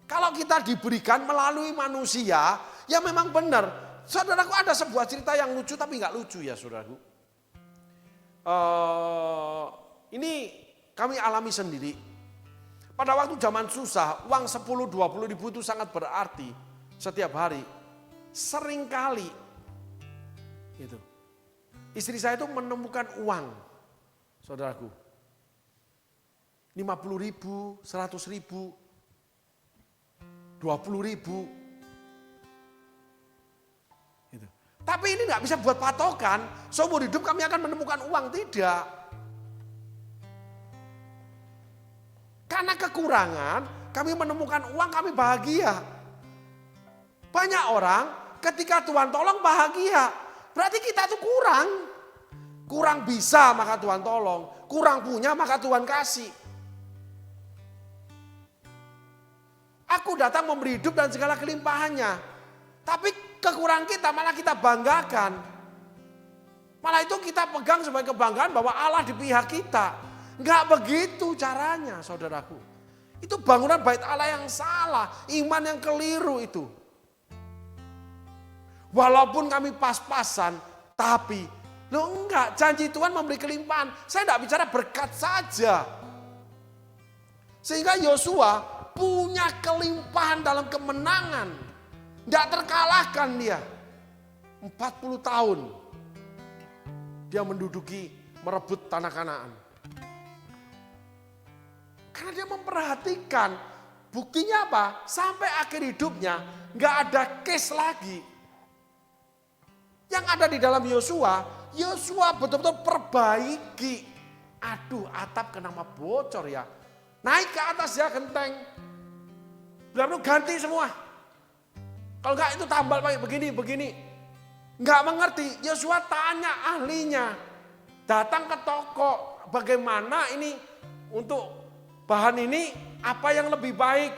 Kalau kita diberikan melalui manusia, ya memang benar. Saudaraku, ada sebuah cerita yang lucu tapi nggak lucu ya saudaraku. Ini kami alami sendiri. Pada waktu zaman susah, uang 10-20 ribu itu sangat berarti setiap hari. Seringkali gitu. Istri saya itu menemukan uang, saudaraku. 50 ribu, 100 ribu. 20 ribu. Gitu. Tapi ini nggak bisa buat patokan, seumur hidup kami akan menemukan uang, tidak. Karena kekurangan, kami menemukan uang, kami bahagia. Banyak orang ketika Tuhan tolong bahagia, berarti kita tuh kurang. Kurang bisa maka Tuhan tolong, kurang punya maka Tuhan kasih. Aku datang memberi hidup dan segala kelimpahannya. Tapi kekurangan kita malah kita banggakan. Malah itu kita pegang sebagai kebanggaan bahwa Allah di pihak kita. Enggak begitu caranya saudaraku. Itu bangunan bait Allah yang salah. Iman yang keliru itu. Walaupun kami pas-pasan. Tapi enggak, janji Tuhan memberi kelimpahan. Saya enggak bicara berkat saja. Sehingga Yosua punya kelimpahan dalam kemenangan. Tidak terkalahkan dia. 40 tahun. Dia menduduki, merebut tanah Kanaan. Karena dia memperhatikan. Buktinya apa? Sampai akhir hidupnya nggak ada case lagi. Yang ada di dalam Yosua, Yosua betul-betul perbaiki. Aduh, atap kenapa bocor ya? Naik ke atas ya genteng. Lalu ganti semua. Kalau enggak itu tambal pakai begini. Enggak mengerti. Yosua tanya ahlinya. Datang ke toko. Bagaimana ini untuk bahan ini apa yang lebih baik.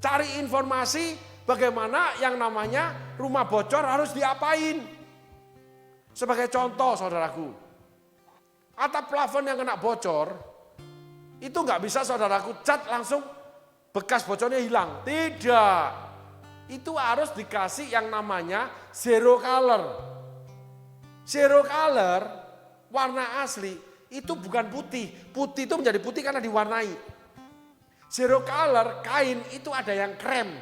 Cari informasi bagaimana yang namanya rumah bocor harus diapain. Sebagai contoh saudaraku. Atap plafon yang kena bocor. Itu enggak bisa saudaraku cat langsung bekas bocornya hilang. Tidak. Itu harus dikasih yang namanya zero color. Zero color, warna asli, itu bukan putih. Putih itu menjadi putih karena diwarnai. Zero color, kain itu ada yang krem.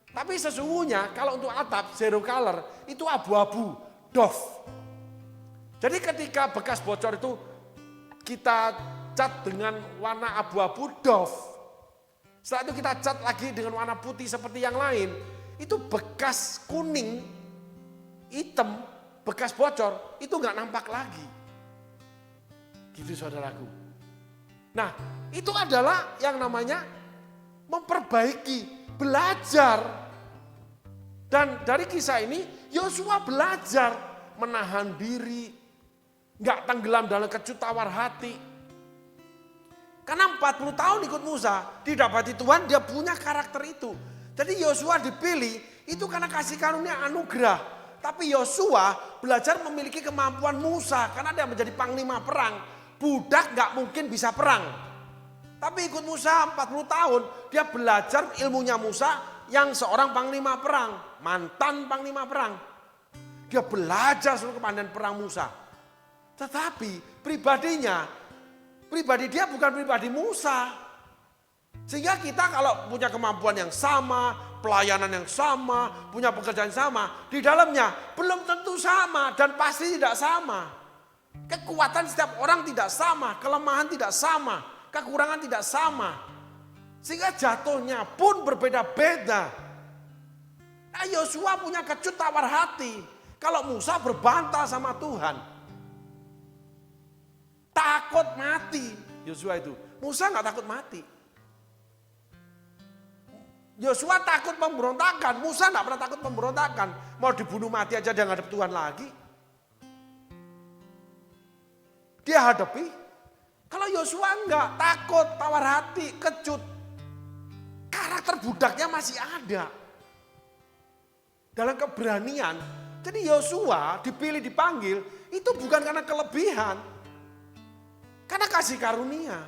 Tapi sesungguhnya kalau untuk atap zero color, itu abu-abu, doff. Jadi ketika bekas bocor itu kita cat dengan warna abu-abu, doff. Setelah itu kita cat lagi dengan warna putih seperti yang lain. Itu bekas kuning, hitam, bekas bocor, itu gak nampak lagi. Gitu saudaraku. Nah itu adalah yang namanya memperbaiki, belajar. Dan dari kisah ini Yosua belajar menahan diri. Gak tenggelam dalam kecut tawar hati. Karena 40 tahun ikut Musa, didapati Tuhan dia punya karakter itu. Jadi Yosua dipilih itu karena kasih karunia anugerah. Tapi Yosua belajar memiliki kemampuan Musa karena dia menjadi panglima perang. Budak gak mungkin bisa perang. Tapi ikut Musa 40 tahun, dia belajar ilmunya Musa yang seorang panglima perang. Mantan panglima perang. Dia belajar seluruh kepandaian perang Musa. Tetapi pribadi dia bukan pribadi Musa. Sehingga kita kalau punya kemampuan yang sama, pelayanan yang sama, punya pekerjaan sama, di dalamnya belum tentu sama dan pasti tidak sama. Kekuatan setiap orang tidak sama, kelemahan tidak sama, kekurangan tidak sama. Sehingga jatuhnya pun berbeda-beda. Nah, Yosua punya kecut tawar hati. Kalau Musa berbantah sama Tuhan. Takut mati Yosua itu. Musa nggak takut mati. Yosua takut pemberontakan. Musa nggak pernah takut pemberontakan. Mau dibunuh mati aja dia ngadep Tuhan lagi. Dia hadapi. Kalau Yosua enggak, takut, tawar hati, kecut. Karakter budaknya masih ada. Dalam keberanian. Jadi Yosua dipilih, dipanggil, itu bukan karena kelebihan. Karena kasih karunia.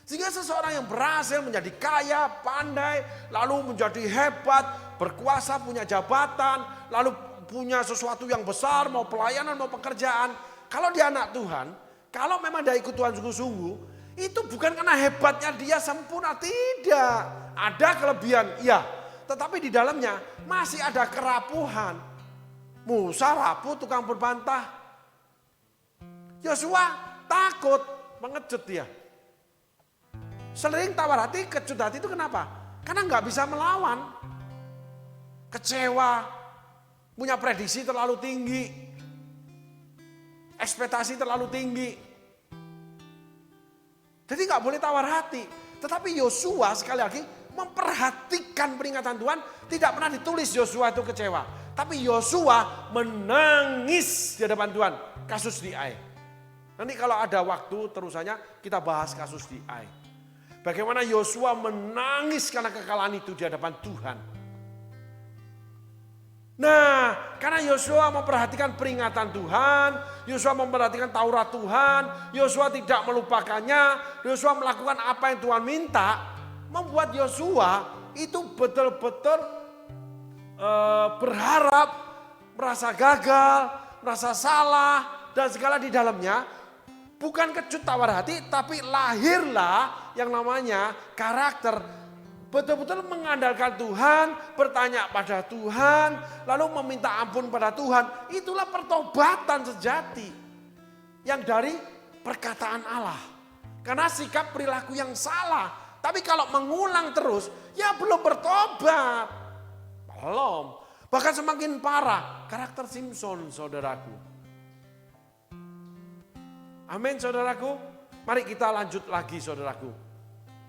Sehingga seseorang yang berhasil menjadi kaya, pandai, lalu menjadi hebat, berkuasa, punya jabatan, lalu punya sesuatu yang besar, mau pelayanan, mau pekerjaan. Kalau dia anak Tuhan, kalau memang dia ikut Tuhan sungguh-sungguh, itu bukan karena hebatnya dia sempurna, tidak. Ada kelebihan, iya. Tetapi di dalamnya masih ada kerapuhan. Musa rapuh, tukang berbantah. Yosua takut, mengecut dia. Sering tawar hati, kecut hati itu kenapa? Karena nggak bisa melawan. Kecewa, punya prediksi terlalu tinggi. Ekspektasi terlalu tinggi. Jadi nggak boleh tawar hati. Tetapi Yosua sekali lagi memperhatikan peringatan Tuhan. Tidak pernah ditulis Yosua itu kecewa. Tapi Yosua menangis di hadapan Tuhan. Kasus di Ai. Nanti kalau ada waktu terusannya kita bahas kasus di Ai. Bagaimana Yosua menangis karena kekalahan itu di hadapan Tuhan. Nah, karena Yosua memperhatikan peringatan Tuhan, Yosua memperhatikan Taurat Tuhan, Yosua tidak melupakannya, Yosua melakukan apa yang Tuhan minta, membuat Yosua itu betul-betul berharap, merasa gagal, merasa salah, dan segala di dalamnya. Bukan kecut tawar hati, tapi lahirlah yang namanya karakter. Betul-betul mengandalkan Tuhan, bertanya pada Tuhan, lalu meminta ampun pada Tuhan. Itulah pertobatan sejati. Yang dari perkataan Allah. Karena sikap perilaku yang salah. Tapi kalau mengulang terus, ya belum bertobat. Belum. Bahkan semakin parah. Karakter Simpson, saudaraku. Amin, saudaraku. Mari kita lanjut lagi, saudaraku.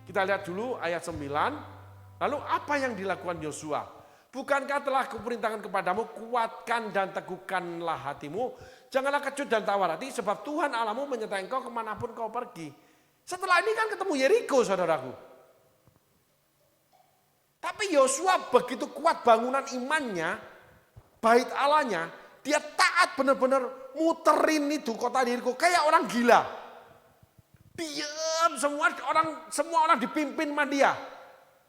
Kita lihat dulu ayat 9. Lalu apa yang dilakukan Yosua? Bukankah telah kuperintahkan kepadamu, kuatkan dan teguhkanlah hatimu. Janganlah kecut dan tawar hati, sebab Tuhan Allahmu menyertai engkau kemanapun kau pergi. Setelah ini kan ketemu Yeriko, saudaraku. Tapi Yosua begitu kuat bangunan imannya, bait Allahnya, dia taat benar-benar muterin itu kota Yeriko kayak orang gila. Diam, semua orang dipimpin sama dia.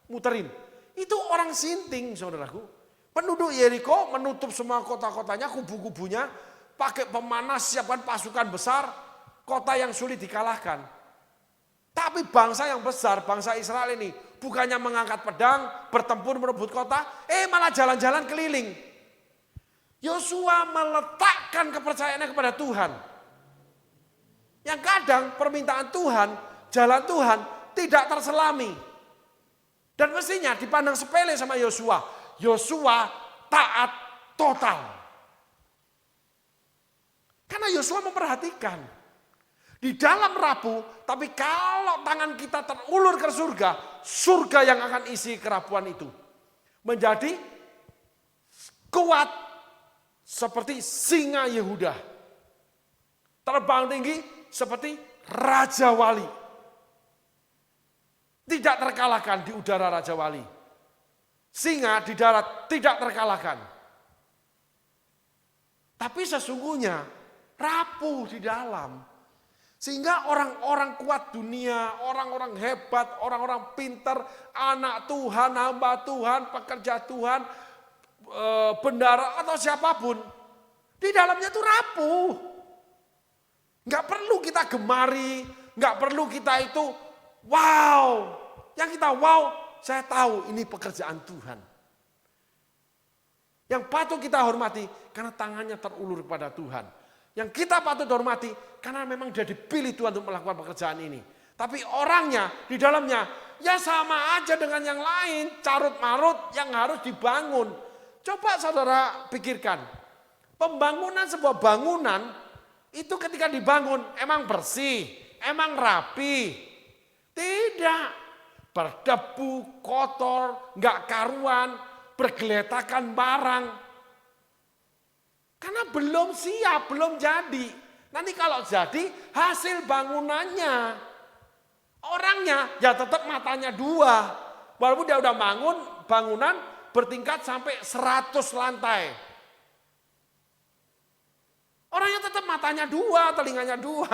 Muterin. Itu orang sinting, saudaraku. Penduduk Yeriko menutup semua kota-kotanya, kubu-kubunya, pakai pemanas, siapkan pasukan besar, kota yang sulit dikalahkan. Tapi bangsa yang besar, bangsa Israel ini, bukannya mengangkat pedang, bertempur merebut kota, malah jalan-jalan keliling. Yosua meletakkan kepercayaannya kepada Tuhan. Yang kadang permintaan Tuhan, jalan Tuhan tidak terselami. Dan mestinya dipandang sepele sama Yosua. Yosua taat total. Karena Yosua memperhatikan. Di dalam rapuh, tapi kalau tangan kita terulur ke surga, surga yang akan isi kerapuhan itu. Menjadi kuat seperti singa Yehuda. Terbang tinggi seperti Raja Wali. Tidak terkalahkan di udara Raja Wali. Singa di darat tidak terkalahkan. Tapi sesungguhnya rapuh di dalam. Sehingga orang-orang kuat dunia, orang-orang hebat, orang-orang pintar, anak Tuhan, hamba Tuhan, pekerja Tuhan, bendara atau siapapun, di dalamnya itu rapuh. Nggak perlu kita gemari, nggak perlu kita itu wow. Yang kita wow, saya tahu ini pekerjaan Tuhan. Yang patut kita hormati karena tangannya terulur kepada Tuhan. Yang kita patut hormati karena memang dia dipilih Tuhan untuk melakukan pekerjaan ini. Tapi orangnya di dalamnya ya sama aja dengan yang lain, carut marut yang harus dibangun. Coba saudara pikirkan, pembangunan sebuah bangunan itu ketika dibangun emang bersih, emang rapi. Tidak, berdebu, kotor, nggak karuan, bergeletakan barang. Karena belum siap, belum jadi. Nanti kalau jadi hasil bangunannya, orangnya ya tetap matanya dua. Walaupun dia udah bangun bangunan bertingkat sampai 100 lantai. Orangnya tetap matanya dua, telinganya dua.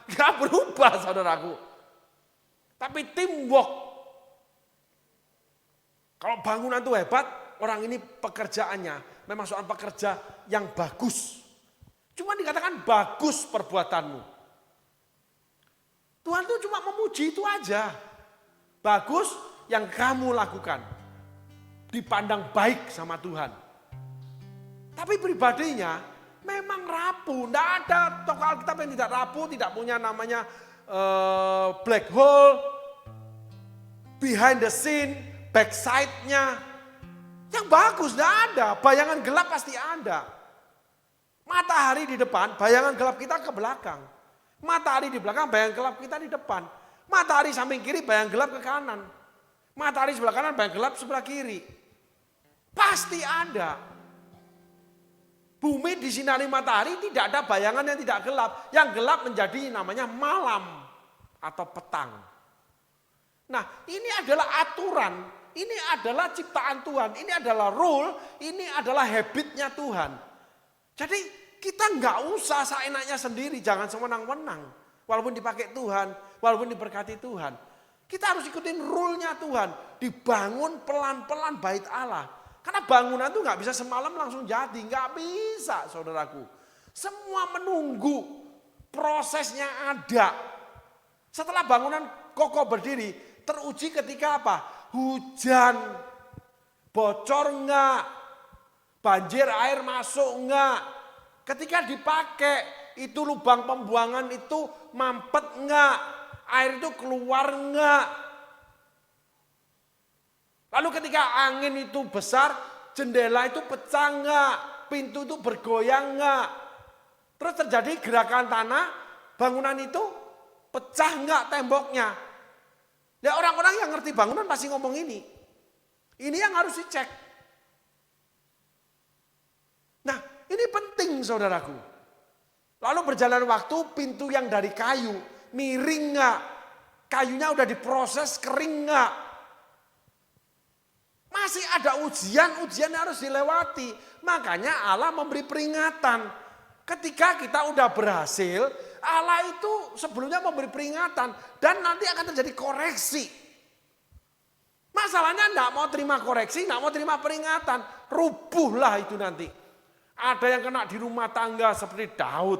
Gak berubah saudaraku. Tapi teamwork. Kalau bangunan itu hebat, orang ini pekerjaannya memang soal pekerja yang bagus. Cuma dikatakan bagus perbuatanmu. Tuhan tuh cuma memuji itu aja. Bagus yang kamu lakukan. Dipandang baik sama Tuhan. Tapi pribadinya memang rapuh. Tidak ada tokoh Alkitab yang tidak rapuh, tidak punya namanya black hole, behind the scene, backside-nya. Yang bagus tidak ada, bayangan gelap pasti ada. Matahari di depan, bayangan gelap kita ke belakang. Matahari di belakang, bayangan gelap kita di depan. Matahari samping kiri, bayangan gelap ke kanan. Matahari sebelah kanan, bayangan gelap sebelah kiri. Pasti ada. Bumi disinari matahari tidak ada bayangan yang tidak gelap. Yang gelap menjadi namanya malam atau petang. Nah ini adalah aturan. Ini adalah ciptaan Tuhan, ini adalah rule, ini adalah habitnya Tuhan. Jadi kita nggak usah seenaknya sendiri, jangan sewenang-wenang. Walaupun dipakai Tuhan, walaupun diberkati Tuhan. Kita harus ikutin rule-nya Tuhan, dibangun pelan-pelan bait Allah. Karena bangunan itu nggak bisa semalam langsung jadi, nggak bisa saudaraku. Semua menunggu, prosesnya ada. Setelah bangunan kokoh berdiri, teruji ketika apa? Hujan, bocor enggak, banjir air masuk enggak, ketika dipakai itu lubang pembuangan itu mampet enggak, air itu keluar enggak. Lalu ketika angin itu besar, jendela itu pecah enggak, pintu itu bergoyang enggak. Terus terjadi gerakan tanah, bangunan itu pecah enggak temboknya. Ya orang-orang yang ngerti bangunan pasti ngomong ini. Ini yang harus dicek. Nah ini penting saudaraku. Lalu berjalan waktu pintu yang dari kayu miring nggak? Kayunya udah diproses kering nggak? Masih ada ujian yang harus dilewati. Makanya Allah memberi peringatan. Ketika kita udah berhasil, Allah itu sebelumnya memberi peringatan dan nanti akan terjadi koreksi. Masalahnya enggak mau terima koreksi, enggak mau terima peringatan, rubuhlah itu nanti. Ada yang kena di rumah tangga seperti Daud.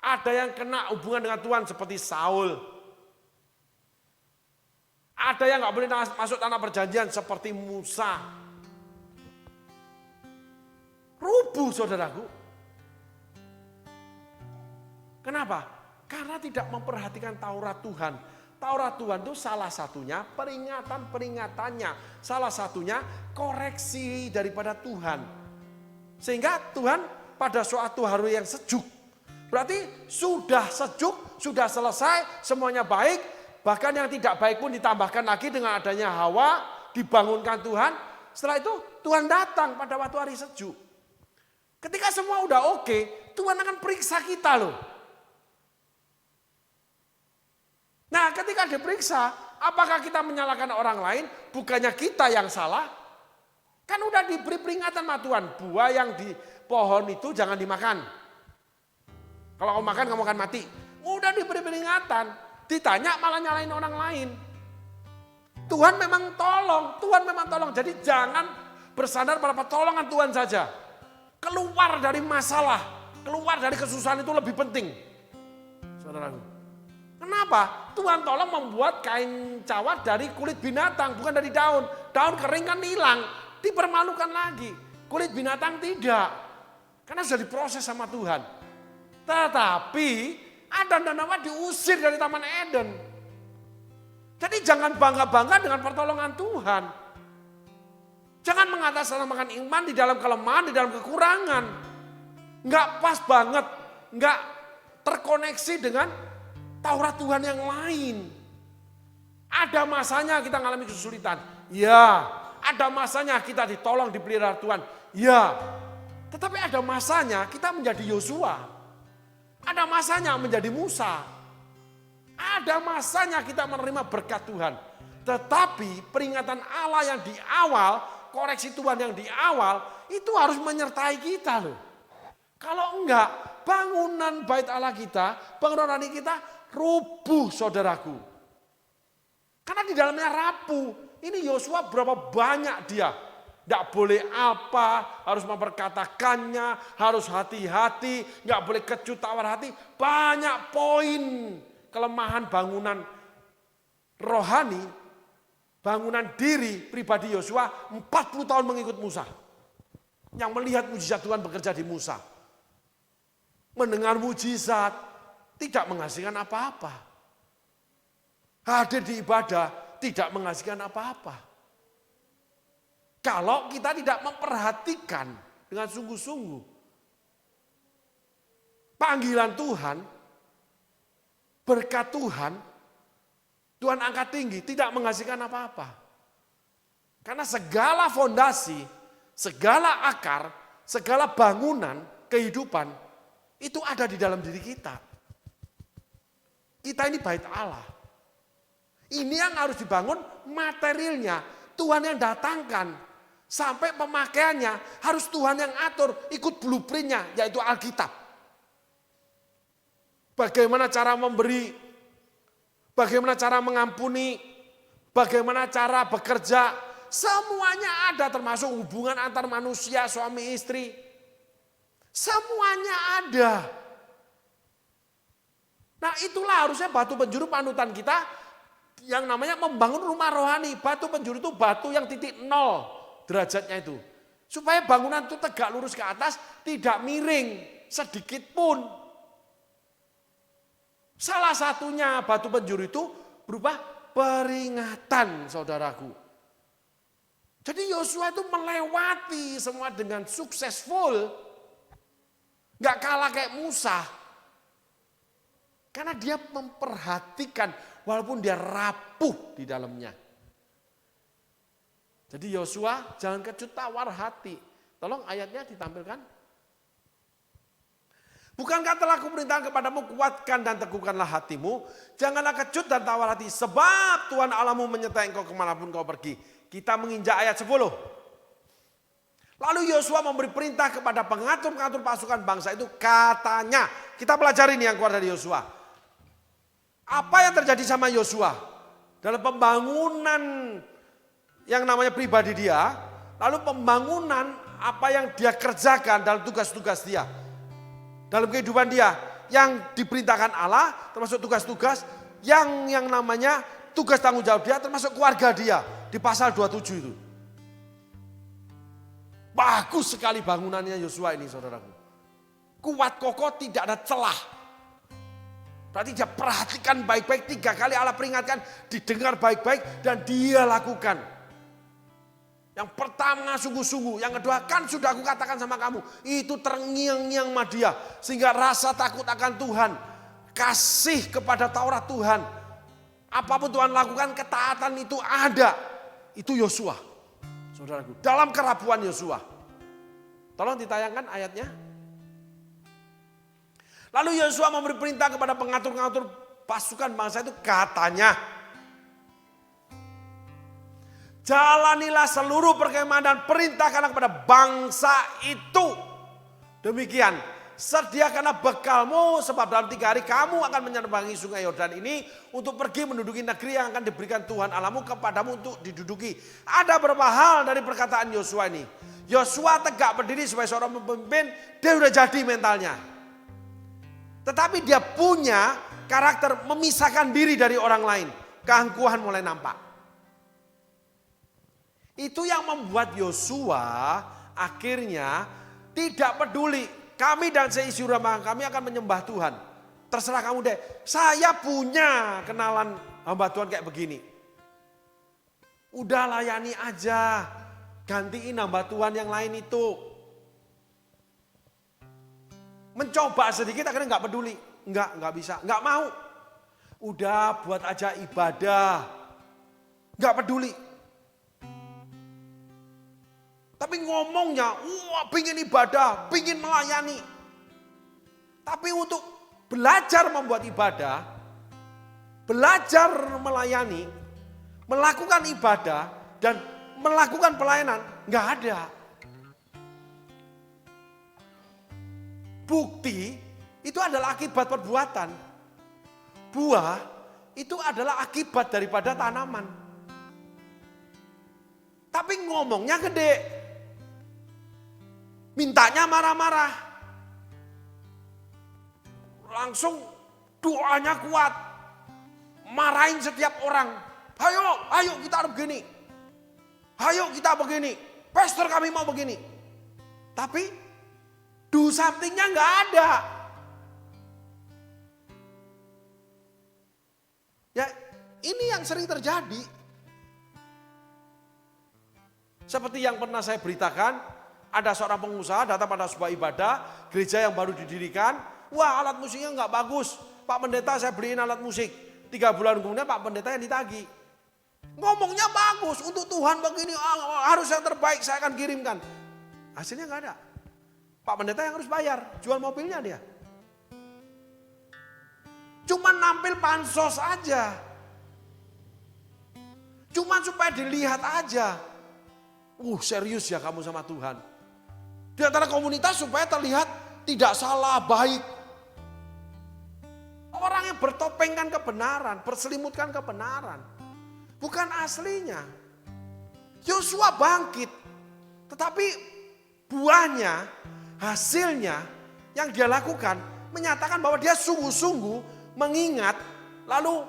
Ada yang kena hubungan dengan Tuhan seperti Saul. Ada yang enggak boleh masuk tanah perjanjian seperti Musa. Rubuh saudaraku. Kenapa? Karena tidak memperhatikan Taurat Tuhan. Taurat Tuhan itu salah satunya peringatan-peringatannya. Salah satunya koreksi daripada Tuhan. Sehingga Tuhan pada suatu hari yang sejuk. Berarti sudah sejuk, sudah selesai, semuanya baik. Bahkan yang tidak baik pun ditambahkan lagi dengan adanya Hawa, dibangunkan Tuhan. Setelah itu Tuhan datang pada waktu hari sejuk. Ketika semua udah oke, Tuhan akan periksa kita loh. Nah ketika diperiksa, apakah kita menyalahkan orang lain? Bukannya kita yang salah? Kan udah diberi peringatan sama Tuhan. Buah yang di pohon itu jangan dimakan. Kalau kamu makan, kamu akan mati. Udah diberi peringatan. Ditanya malah nyalain orang lain. Tuhan memang tolong. Jadi jangan bersandar pada pertolongan Tuhan saja. Keluar dari masalah, keluar dari kesusahan itu lebih penting. Saudaraku. Kenapa? Tuhan tolong membuat kain cawat dari kulit binatang, bukan dari daun. Daun kering kan hilang, dipermalukan lagi. kulit binatang tidak. Karena sudah diproses sama Tuhan. Tetapi Adam dan Hawa diusir dari Taman Eden. Jadi jangan bangga-bangga dengan pertolongan Tuhan. Jangan mengatasnamakan iman di dalam kelemahan, di dalam kekurangan. Enggak pas banget, enggak terkoneksi dengan Taurat Tuhan yang lain. Ada masanya kita mengalami kesulitan. Ya, ada masanya kita ditolong, dipelihara Tuhan. Ya, tetapi ada masanya kita menjadi Yosua. Ada masanya menjadi Musa. Ada masanya kita menerima berkat Tuhan. Tetapi peringatan Allah yang di awal, koreksi Tuhan yang di awal, itu harus menyertai kita loh. Kalau enggak, bangunan bait Allah kita, bangunan rohani kita rubuh saudaraku. Karena di dalamnya rapuh. Ini Yosua berapa banyak dia. Tidak boleh apa, harus memperkatakannya, harus hati-hati, nggak boleh kecut tawar hati. Banyak poin kelemahan bangunan rohani, bangunan diri pribadi Yosua 40 tahun mengikut Musa. Yang melihat mujizat Tuhan bekerja di Musa. Mendengar mujizat, tidak menghasilkan apa-apa. Hadir di ibadah, tidak menghasilkan apa-apa. Kalau kita tidak memperhatikan dengan sungguh-sungguh panggilan Tuhan, berkat Tuhan, Tuhan angkat tinggi, tidak menghasilkan apa-apa. Karena segala fondasi, segala akar, segala bangunan kehidupan, itu ada di dalam diri kita. Kita ini bait Allah. Ini yang harus dibangun materialnya, Tuhan yang datangkan. Sampai pemakaiannya harus Tuhan yang atur, ikut blueprintnya, yaitu Alkitab. Bagaimana cara memberi, bagaimana cara mengampuni, bagaimana cara bekerja, semuanya ada, termasuk hubungan antar manusia, suami istri. Semuanya ada. Nah itulah harusnya batu penjuru panutan kita yang namanya membangun rumah rohani. Batu penjuru itu batu yang titik nol derajatnya itu. Supaya bangunan itu tegak lurus ke atas, tidak miring sedikit pun. Salah satunya batu penjuru itu berupa peringatan, saudaraku. Jadi Yosua itu melewati semua dengan successful. Gak kalah kayak Musa. Karena dia memperhatikan walaupun dia rapuh di dalamnya. Jadi Yosua jangan kecut tawar hati. Tolong ayatnya ditampilkan. Bukankah telah kuperintahkan kepadamu, kuatkan dan teguhkanlah hatimu. Janganlah kecut dan tawar hati, sebab Tuhan Allahmu menyertai engkau kemanapun kau pergi. Kita menginjak ayat 10. Lalu Yosua memberi perintah kepada pengatur-pengatur pasukan bangsa itu, katanya. Kita pelajari nih yang keluar dari Yosua. Apa yang terjadi sama Yosua? Dalam pembangunan yang namanya pribadi dia, lalu pembangunan apa yang dia kerjakan dalam tugas-tugas dia. Dalam kehidupan dia yang diperintahkan Allah, termasuk tugas-tugas yang namanya tugas tanggung jawab dia, termasuk keluarga dia di pasal 27 itu. Bagus sekali bangunannya Yosua ini, saudaraku. Kuat kokoh, tidak ada celah. Berarti dia perhatikan baik-baik, 3 kali Allah peringatkan, didengar baik-baik dan dia lakukan. Yang pertama sungguh-sungguh, yang kedua kan sudah aku katakan sama kamu, itu terngiang-ngiang sama dia. Sehingga rasa takut akan Tuhan, kasih kepada Taurat Tuhan. Apapun Tuhan lakukan, ketaatan itu ada. Itu Yosua, saudaraku, dalam kerapuhan Yosua. Tolong ditayangkan ayatnya. Lalu Yosua memberi perintah kepada pengatur-pengatur pasukan bangsa itu, katanya, jalanilah seluruh perkemahan dan perintahkanlah kepada bangsa itu. Demikian, sediakanlah bekalmu sebab dalam 3 hari kamu akan menyeberangi sungai Yordan ini untuk pergi menduduki negeri yang akan diberikan Tuhan Allahmu kepadamu untuk diduduki. Ada beberapa hal dari perkataan Yosua ini. Yosua tegak berdiri sebagai seorang pemimpin, dia udah jadi mentalnya. Tetapi dia punya karakter memisahkan diri dari orang lain. Keangkuhan mulai nampak. Itu yang membuat Yosua Akhirnya tidak peduli, kami dan seisi rumah kami akan menyembah Tuhan. Terserah kamu deh, saya punya kenalan hamba Tuhan kayak begini. Udah layani aja, gantiin hamba Tuhan yang lain itu. Mencoba sedikit akhirnya nggak peduli, nggak bisa, nggak mau. Udah buat aja ibadah, nggak peduli. Tapi ngomongnya, wah pingin ibadah, pingin melayani. Tapi untuk belajar membuat ibadah, belajar melayani, melakukan ibadah, dan melakukan pelayanan, nggak ada. Bukti itu adalah akibat perbuatan. Buah itu adalah akibat daripada tanaman. Tapi ngomongnya gede. Mintanya marah-marah. Langsung doanya kuat. Marahin setiap orang. Ayo kita harus begini. Ayo kita begini. Pastor kami mau begini. Tapi do something-nya nggak ada. Ya ini yang sering terjadi. Seperti yang pernah saya beritakan, ada seorang pengusaha datang pada sebuah ibadah, gereja yang baru didirikan, wah alat musiknya nggak bagus. Pak pendeta saya beliin alat musik. 3 bulan kemudian Pak pendeta yang ditagih. Ngomongnya bagus, untuk Tuhan begini, harus yang terbaik saya akan kirimkan. Hasilnya nggak ada. Pak pendeta yang harus bayar, jual mobilnya dia. Cuma nampil pansos aja. Cuma supaya dilihat aja. Serius ya kamu sama Tuhan. Di antara komunitas supaya terlihat tidak salah, baik. Orang yang bertopengkan kebenaran, berselimutkan kebenaran. Bukan aslinya. Yosua bangkit. Tetapi buahnya, hasilnya yang dia lakukan menyatakan bahwa dia sungguh-sungguh mengingat lalu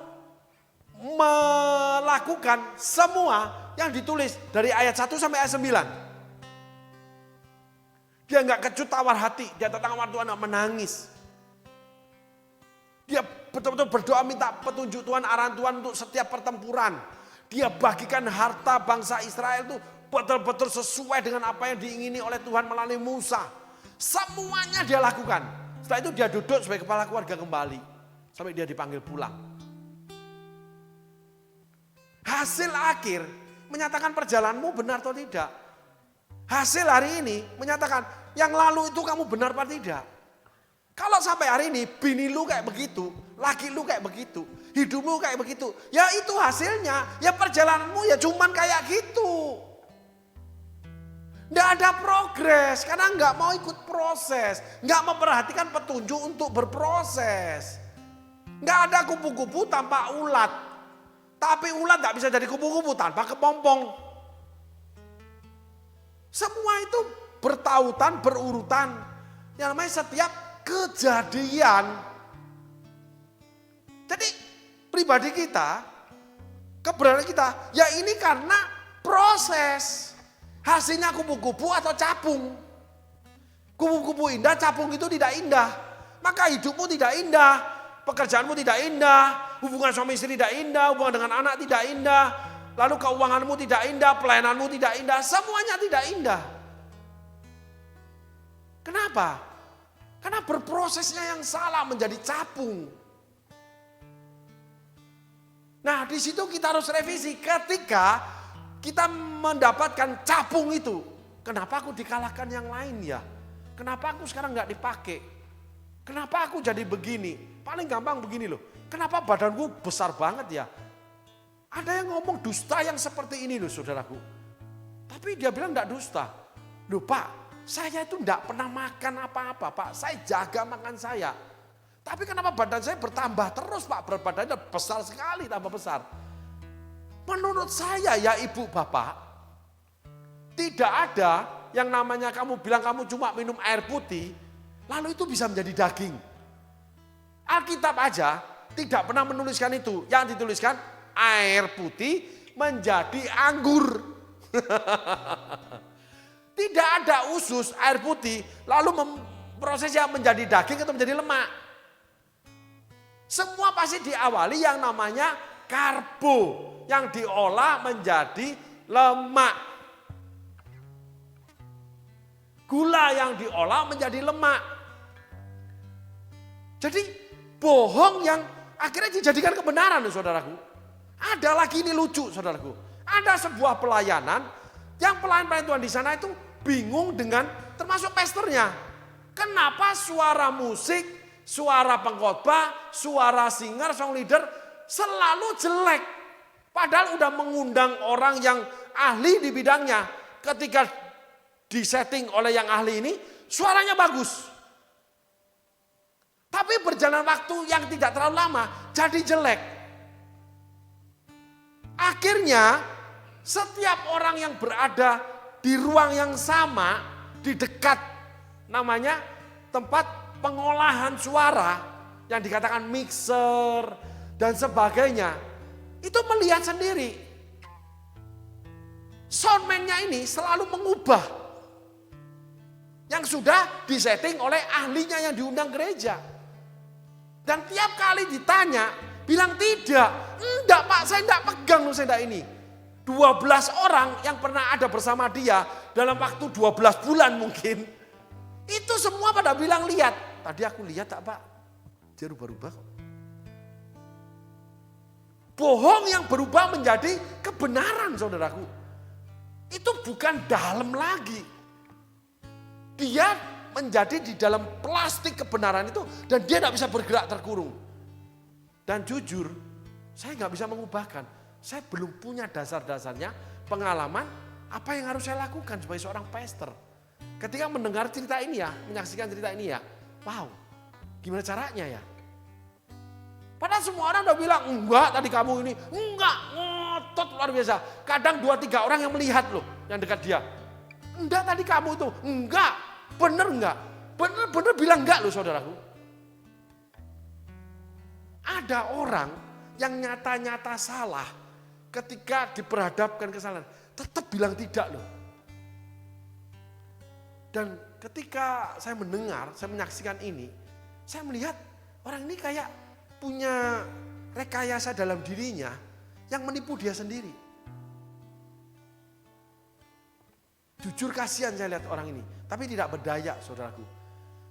melakukan semua yang ditulis dari ayat 1 sampai ayat 9. Dia nggak kecut tawar hati, dia datang sama Tuhan menangis. Dia betul-betul berdoa minta petunjuk Tuhan, arahan Tuhan untuk setiap pertempuran. Dia bagikan harta bangsa Israel itu betul-betul sesuai dengan apa yang diingini oleh Tuhan melalui Musa. Semuanya dia lakukan. Setelah itu dia duduk sebagai kepala keluarga kembali. Sampai dia dipanggil pulang. Hasil akhir menyatakan perjalananmu benar atau tidak. Hasil hari ini menyatakan yang lalu itu kamu benar atau tidak. Kalau sampai hari ini bini lu kayak begitu, laki lu kayak begitu, hidupmu kayak begitu, ya itu hasilnya, ya perjalananmu ya cuman kayak gitu. Nggak ada progres karena nggak mau ikut proses, nggak memperhatikan petunjuk untuk berproses. Nggak ada kupu-kupu tanpa ulat, tapi ulat nggak bisa jadi kupu-kupu tanpa kepompong. Semua itu bertautan, berurutan. Yang namanya setiap kejadian. Jadi pribadi kita, keberadaan kita, ya ini karena proses. Hasilnya kupu-kupu atau capung. Kupu-kupu indah, capung itu tidak indah. Maka hidupmu tidak indah, pekerjaanmu tidak indah, hubungan suami istri tidak indah, hubungan dengan anak tidak indah, lalu keuanganmu tidak indah, pelayananmu tidak indah, semuanya tidak indah. Kenapa? Karena berprosesnya yang salah menjadi capung. Nah, di situ kita harus revisi ketika kita mendapatkan capung itu. Kenapa aku dikalahkan yang lain ya? Kenapa aku sekarang nggak dipakai? Kenapa aku jadi begini? Paling gampang begini loh. Kenapa badanku besar banget ya? Ada yang ngomong dusta yang seperti ini loh saudaraku. Tapi dia bilang enggak dusta. Loh Pak, saya itu enggak pernah makan apa-apa Pak. Saya jaga makan saya. Tapi kenapa badan saya bertambah terus Pak? Berat badannya besar sekali, tambah besar. Menurut saya ya ibu bapak, tidak ada yang namanya kamu bilang kamu cuma minum air putih, lalu itu bisa menjadi daging. Alkitab aja tidak pernah menuliskan itu. Yang dituliskan air putih menjadi anggur. Tidak ada usus air putih lalu prosesnya menjadi daging atau menjadi lemak. Semua pasti diawali yang namanya karbo yang diolah menjadi lemak. Gula yang diolah menjadi lemak. Jadi bohong yang akhirnya dijadikan kebenaran, saudaraku. Ada lagi ini lucu, saudaraku. Ada sebuah pelayanan yang pelayan-pelayan Tuhan di sana itu bingung dengan termasuk pastornya. Kenapa suara musik, suara pengkhotbah, suara singer, song leader selalu jelek. Padahal udah mengundang orang yang ahli di bidangnya. Ketika disetting oleh yang ahli ini, suaranya bagus. Tapi berjalan waktu yang tidak terlalu lama, jadi jelek. Akhirnya, setiap orang yang berada di ruang yang sama, di dekat namanya tempat pengolahan suara, yang dikatakan mixer dan sebagainya, itu melihat sendiri. Soundman-nya ini selalu mengubah yang sudah disetting oleh ahlinya yang diundang gereja. Dan tiap kali ditanya, bilang tidak. Enggak Pak, saya enggak pegang saya enggak ini. 12 orang yang pernah ada bersama dia dalam waktu 12 bulan mungkin. Itu semua pada bilang lihat. Tadi aku lihat tak Pak, dia rubah-rubah kok. Bohong yang berubah menjadi kebenaran saudaraku. Itu bukan dalam lagi. Dia menjadi di dalam plastik kebenaran itu dan dia tidak bisa bergerak terkurung. Dan jujur, saya nggak bisa mengubahkan. Saya belum punya dasar-dasarnya pengalaman apa yang harus saya lakukan sebagai seorang pastor. Ketika mendengar cerita ini ya, menyaksikan cerita ini ya, wow, gimana caranya ya? Padahal semua orang udah bilang, enggak tadi kamu ini, enggak, ngotot luar biasa. Kadang 2-3 orang yang melihat loh, yang dekat dia. Enggak tadi kamu itu, enggak. Bener enggak? Bener bilang enggak loh saudaraku. Ada orang yang nyata-nyata salah ketika diperhadapkan kesalahan. Tetap bilang tidak loh. Dan ketika saya mendengar, saya menyaksikan ini. Saya melihat orang ini kayak punya rekayasa dalam dirinya yang menipu dia sendiri. Jujur kasihan saya lihat orang ini. Tapi tidak berdaya saudaraku.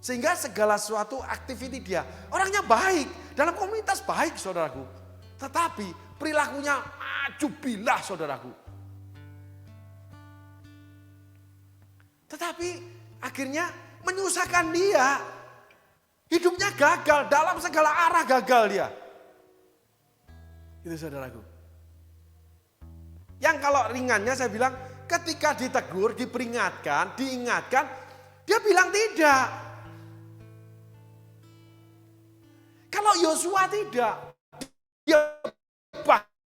Sehingga segala suatu aktiviti dia. Orangnya baik. Dalam komunitas baik saudaraku. Tetapi perilakunya ajubilah saudaraku. Tetapi akhirnya menyusahkan dia. Hidupnya gagal. Dalam segala arah gagal dia. Itu saudaraku. Yang kalau ringannya saya bilang. Ketika ditegur, diperingatkan, diingatkan, dia bilang tidak. Kalau Yosua tidak, dia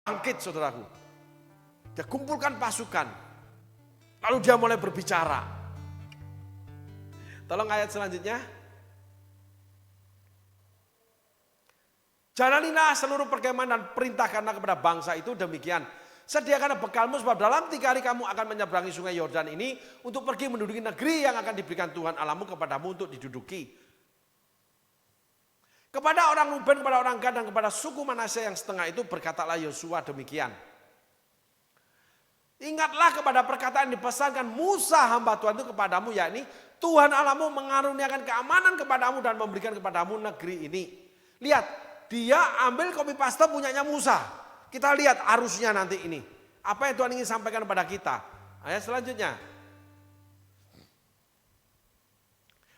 bangkit saudaraku. Dia kumpulkan pasukan, lalu dia mulai berbicara. Tolong ayat selanjutnya. Jalanilah seluruh perkemahan dan perintahkanlah kepada bangsa itu demikian. Sediakanlah bekalmu sebab dalam 3 hari kamu akan menyeberangi sungai Yordan ini untuk pergi menduduki negeri yang akan diberikan Tuhan Allahmu kepadamu untuk diduduki. Kepada orang Ruben, kepada orang Gad dan kepada suku Manasye yang setengah itu berkatalah Yosua demikian. Ingatlah kepada perkataan yang dipesankan Musa hamba Tuhan itu kepadamu, yakni Tuhan Allahmu mengaruniakan keamanan kepadamu dan memberikan kepadamu negeri ini. Lihat, dia ambil copy paste punyanya Musa. Kita lihat arusnya nanti ini. Apa yang Tuhan ingin sampaikan kepada kita. Ayat selanjutnya.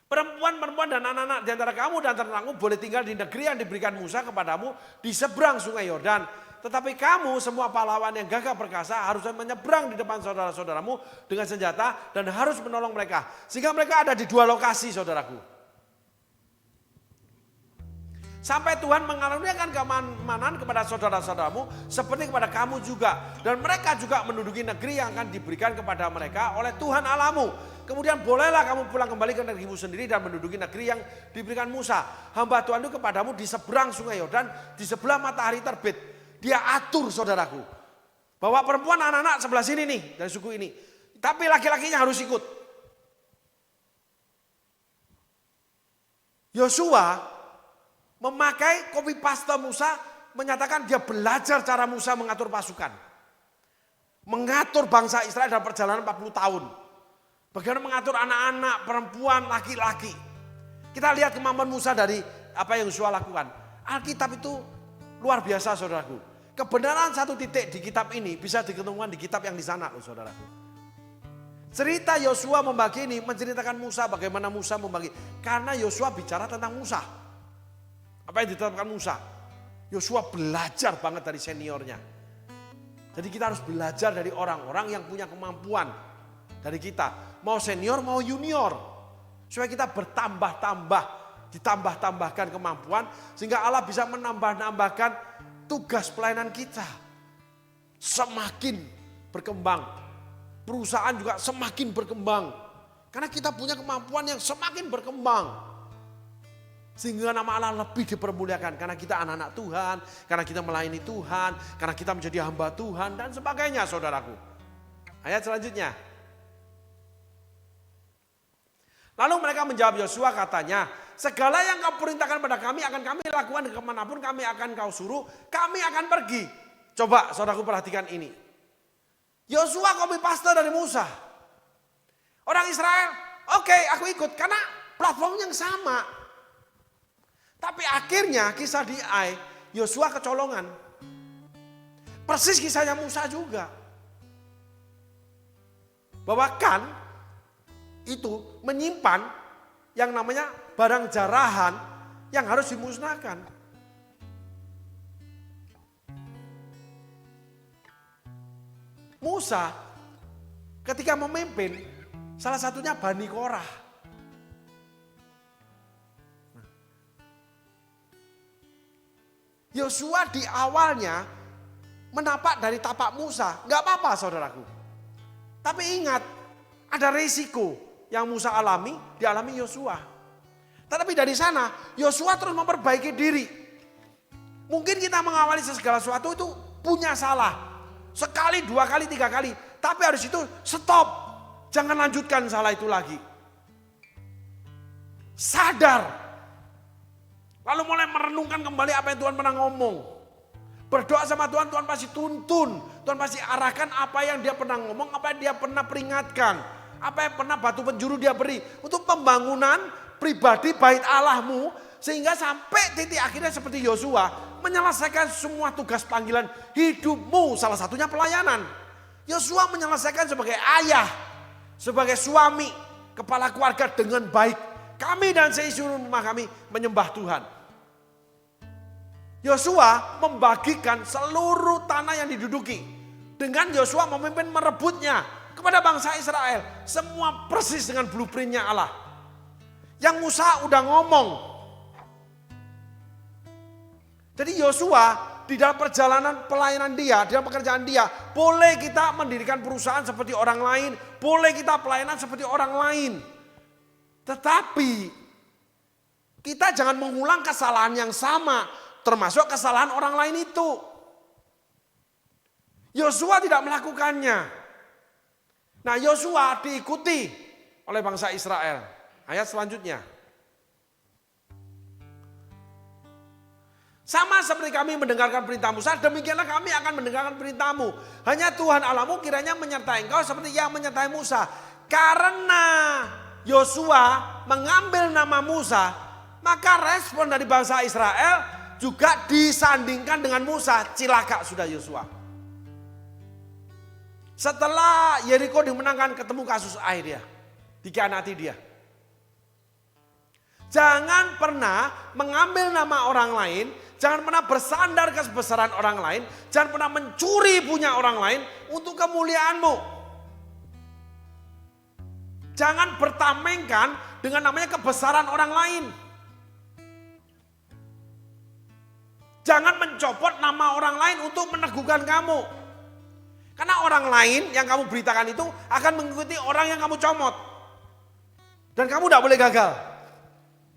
Perempuan-perempuan dan anak-anak di antara kamu dan ternakmu boleh tinggal di negeri yang diberikan Musa kepadamu di seberang sungai Yordan. Tetapi kamu semua pahlawan yang gagah perkasa harus menyeberang di depan saudara-saudaramu dengan senjata dan harus menolong mereka. Sehingga mereka ada di 2 lokasi saudaraku. Sampai Tuhan mengaruniakan keamanan kepada saudara-saudaramu seperti kepada kamu juga. Dan mereka juga menduduki negeri yang akan diberikan kepada mereka oleh Tuhan Allahmu. Kemudian bolehlah kamu pulang kembali ke negerimu sendiri dan menduduki negeri yang diberikan Musa. Hamba Tuhan itu kepadamu di seberang sungai Yordan, di sebelah matahari terbit. Dia atur saudaraku. Bahwa perempuan anak-anak sebelah sini nih, dari suku ini. Tapi laki-lakinya harus ikut. Yosua memakai copy paste Musa, menyatakan dia belajar cara Musa mengatur pasukan. Mengatur bangsa Israel dalam perjalanan 40 tahun. Bagaimana mengatur anak-anak, perempuan, laki-laki. Kita lihat kemampuan Musa dari apa yang Yosua lakukan. Alkitab itu luar biasa saudaraku. Kebenaran satu titik di kitab ini bisa diketemukan di kitab yang di sana loh saudaraku. Cerita Yosua membagi ini menceritakan Musa, bagaimana Musa membagi. Karena Yosua bicara tentang Musa. Apa yang ditetapkan Musa? Yosua belajar banget dari seniornya. Jadi kita harus belajar dari orang-orang yang punya kemampuan dari kita. Mau senior mau junior. Supaya kita bertambah-tambah, ditambah-tambahkan kemampuan. Sehingga Allah bisa menambah-nambahkan tugas pelayanan kita. Semakin berkembang. Perusahaan juga semakin berkembang. Karena kita punya kemampuan yang semakin berkembang. Sehingga nama Allah lebih dipermuliakan. Karena kita anak-anak Tuhan. Karena kita melayani Tuhan. Karena kita menjadi hamba Tuhan. Dan sebagainya saudaraku. Ayat selanjutnya. Lalu mereka menjawab Yosua katanya. Segala yang kau perintahkan pada kami akan kami lakukan. Kemanapun kami akan kau suruh. Kami akan pergi. Coba saudaraku perhatikan ini. Yosua copy paste dari Musa. Orang Israel. Oke, aku ikut. Karena platform yang sama. Tapi akhirnya kisah di Ai, Yosua kecolongan. Persis kisahnya Musa juga. Bahwa Kan itu menyimpan yang namanya barang jarahan yang harus dimusnahkan. Musa ketika memimpin salah satunya Bani Korah. Yosua di awalnya menapak dari tapak Musa. Gak apa-apa saudaraku. Tapi ingat, ada risiko yang Musa alami, dialami Yosua. Tetapi dari sana, Yosua terus memperbaiki diri. Mungkin kita mengawali segala sesuatu itu punya salah. Sekali, 2 kali, 3 kali. Tapi harus itu stop. Jangan lanjutkan salah itu lagi. Sadar. Lalu mulai merenungkan kembali apa yang Tuhan pernah ngomong. Berdoa sama Tuhan, Tuhan pasti tuntun. Tuhan pasti arahkan apa yang dia pernah ngomong, apa yang dia pernah peringatkan. Apa yang pernah batu penjuru dia beri. Untuk pembangunan pribadi bait Allahmu. Sehingga sampai titik akhirnya seperti Yosua. Menyelesaikan semua tugas panggilan hidupmu. Salah satunya pelayanan. Yosua menyelesaikan sebagai ayah. Sebagai suami. Kepala keluarga dengan baik. Kami dan seluruh rumah kami menyembah Tuhan. Yosua membagikan seluruh tanah yang diduduki. Dengan Yosua memimpin merebutnya kepada bangsa Israel. Semua persis dengan blueprintnya Allah. Yang Musa udah ngomong. Jadi Yosua di dalam perjalanan pelayanan dia, di dalam pekerjaan dia. Boleh kita mendirikan perusahaan seperti orang lain. Boleh kita pelayanan seperti orang lain. Tetapi kita jangan mengulang kesalahan yang sama. Termasuk kesalahan orang lain itu. Yosua tidak melakukannya. Nah Yosua diikuti oleh bangsa Israel. Ayat selanjutnya. Sama seperti kami mendengarkan perintah Musa, demikianlah kami akan mendengarkan perintahmu. Hanya Tuhan Allahmu kiranya menyertai engkau seperti yang menyertai Musa. Karena Yosua mengambil nama Musa, maka respon dari bangsa Israel juga disandingkan dengan Musa. Cilaka sudah Yosua. Setelah Yeriko dimenangkan, ketemu kasus Ai dia. Dikhianati dia. Jangan pernah mengambil nama orang lain. Jangan pernah bersandar kebesaran orang lain. Jangan pernah mencuri punya orang lain untuk kemuliaanmu. Jangan bertamengkan dengan namanya kebesaran orang lain. Jangan mencopot nama orang lain untuk meneguhkan kamu. Karena orang lain yang kamu beritakan itu akan mengikuti orang yang kamu comot. Dan kamu tidak boleh gagal.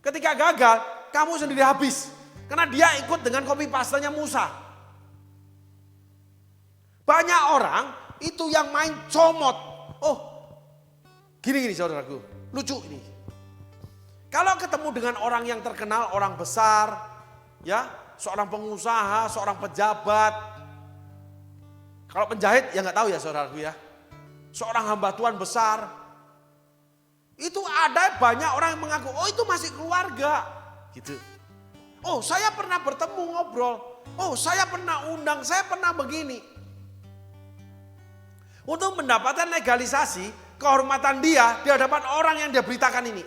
Ketika gagal, kamu sendiri habis. Karena dia ikut dengan copy pastanya Musa. Banyak orang itu yang main comot. Oh, gini saudaraku, lucu ini. Kalau ketemu dengan orang yang terkenal, orang besar, ya, seorang pengusaha, seorang pejabat. Kalau penjahit ya nggak tahu ya saudaraku ya. Seorang hamba Tuhan besar. Itu ada banyak orang yang mengaku, oh itu masih keluarga. Gitu. Oh saya pernah bertemu ngobrol. Oh saya pernah undang, saya pernah begini. Untuk mendapatkan legalisasi, kehormatan dia di hadapan orang yang dia beritakan ini.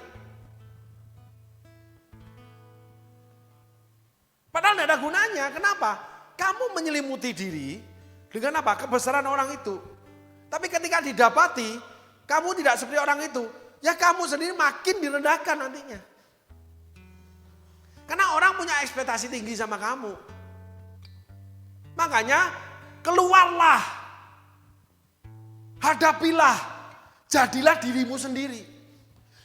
Padahal tidak ada gunanya. Kenapa? Kamu menyelimuti diri dengan apa? Kebesaran orang itu. Tapi ketika didapati, kamu tidak seperti orang itu. Ya kamu sendiri makin direndahkan nantinya. Karena orang punya ekspektasi tinggi sama kamu. Makanya keluarlah. Hadapilah. Jadilah dirimu sendiri.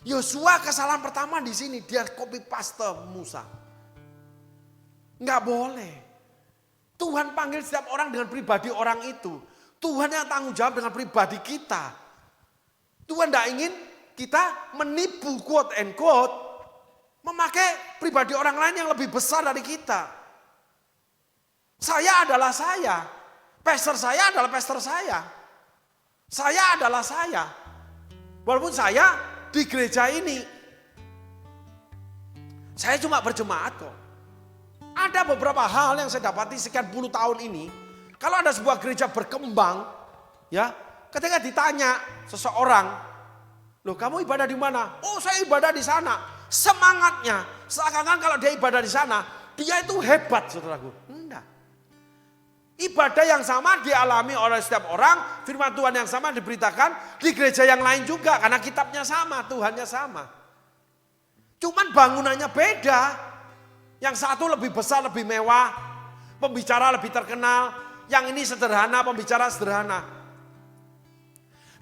Yosua kesalahan pertama di sini. Dia copy paste Musa. Enggak boleh. Tuhan panggil setiap orang dengan pribadi orang itu. Tuhan yang tanggung jawab dengan pribadi kita. Tuhan tidak ingin kita menipu quote and quote. Memakai pribadi orang lain yang lebih besar dari kita. Saya adalah saya. Pastor saya adalah pastor saya. Saya adalah saya. Walaupun saya di gereja ini. Saya cuma berjemaat kok. Ada beberapa hal yang saya dapati sekian puluh tahun ini. Kalau ada sebuah gereja berkembang, ya, ketika ditanya seseorang, loh kamu ibadah di mana? Oh saya ibadah di sana. Semangatnya, seakan-akan kalau dia ibadah di sana, dia itu hebat saudaraku. Enggak. Ibadah yang sama dialami oleh setiap orang, firman Tuhan yang sama diberitakan di gereja yang lain juga. Karena kitabnya sama, Tuhannya sama. Cuman bangunannya beda. Yang satu lebih besar, lebih mewah. Pembicara lebih terkenal. Yang ini sederhana, pembicara sederhana.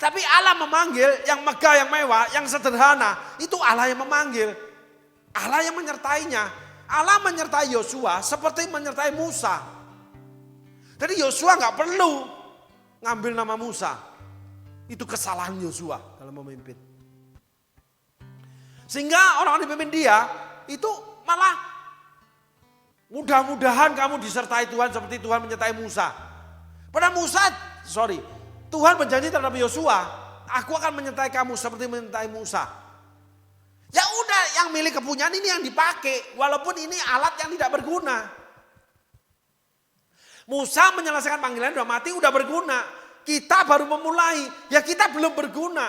Tapi Allah memanggil yang megah, yang mewah, yang sederhana. Itu Allah yang memanggil. Allah yang menyertainya. Allah menyertai Yosua seperti menyertai Musa. Jadi Yosua gak perlu ngambil nama Musa. Itu kesalahan Yosua dalam memimpin. Sehingga orang-orang dipimpin dia itu malah mudah-mudahan kamu disertai Tuhan seperti Tuhan menyertai Musa. Pada Tuhan berjanji terhadap Yosua, aku akan menyertai kamu seperti menyertai Musa. Ya udah, yang milik kepunyaan ini yang dipakai, walaupun ini alat yang tidak berguna. Musa menyelesaikan panggilan udah mati, udah berguna. Kita baru memulai, ya kita belum berguna.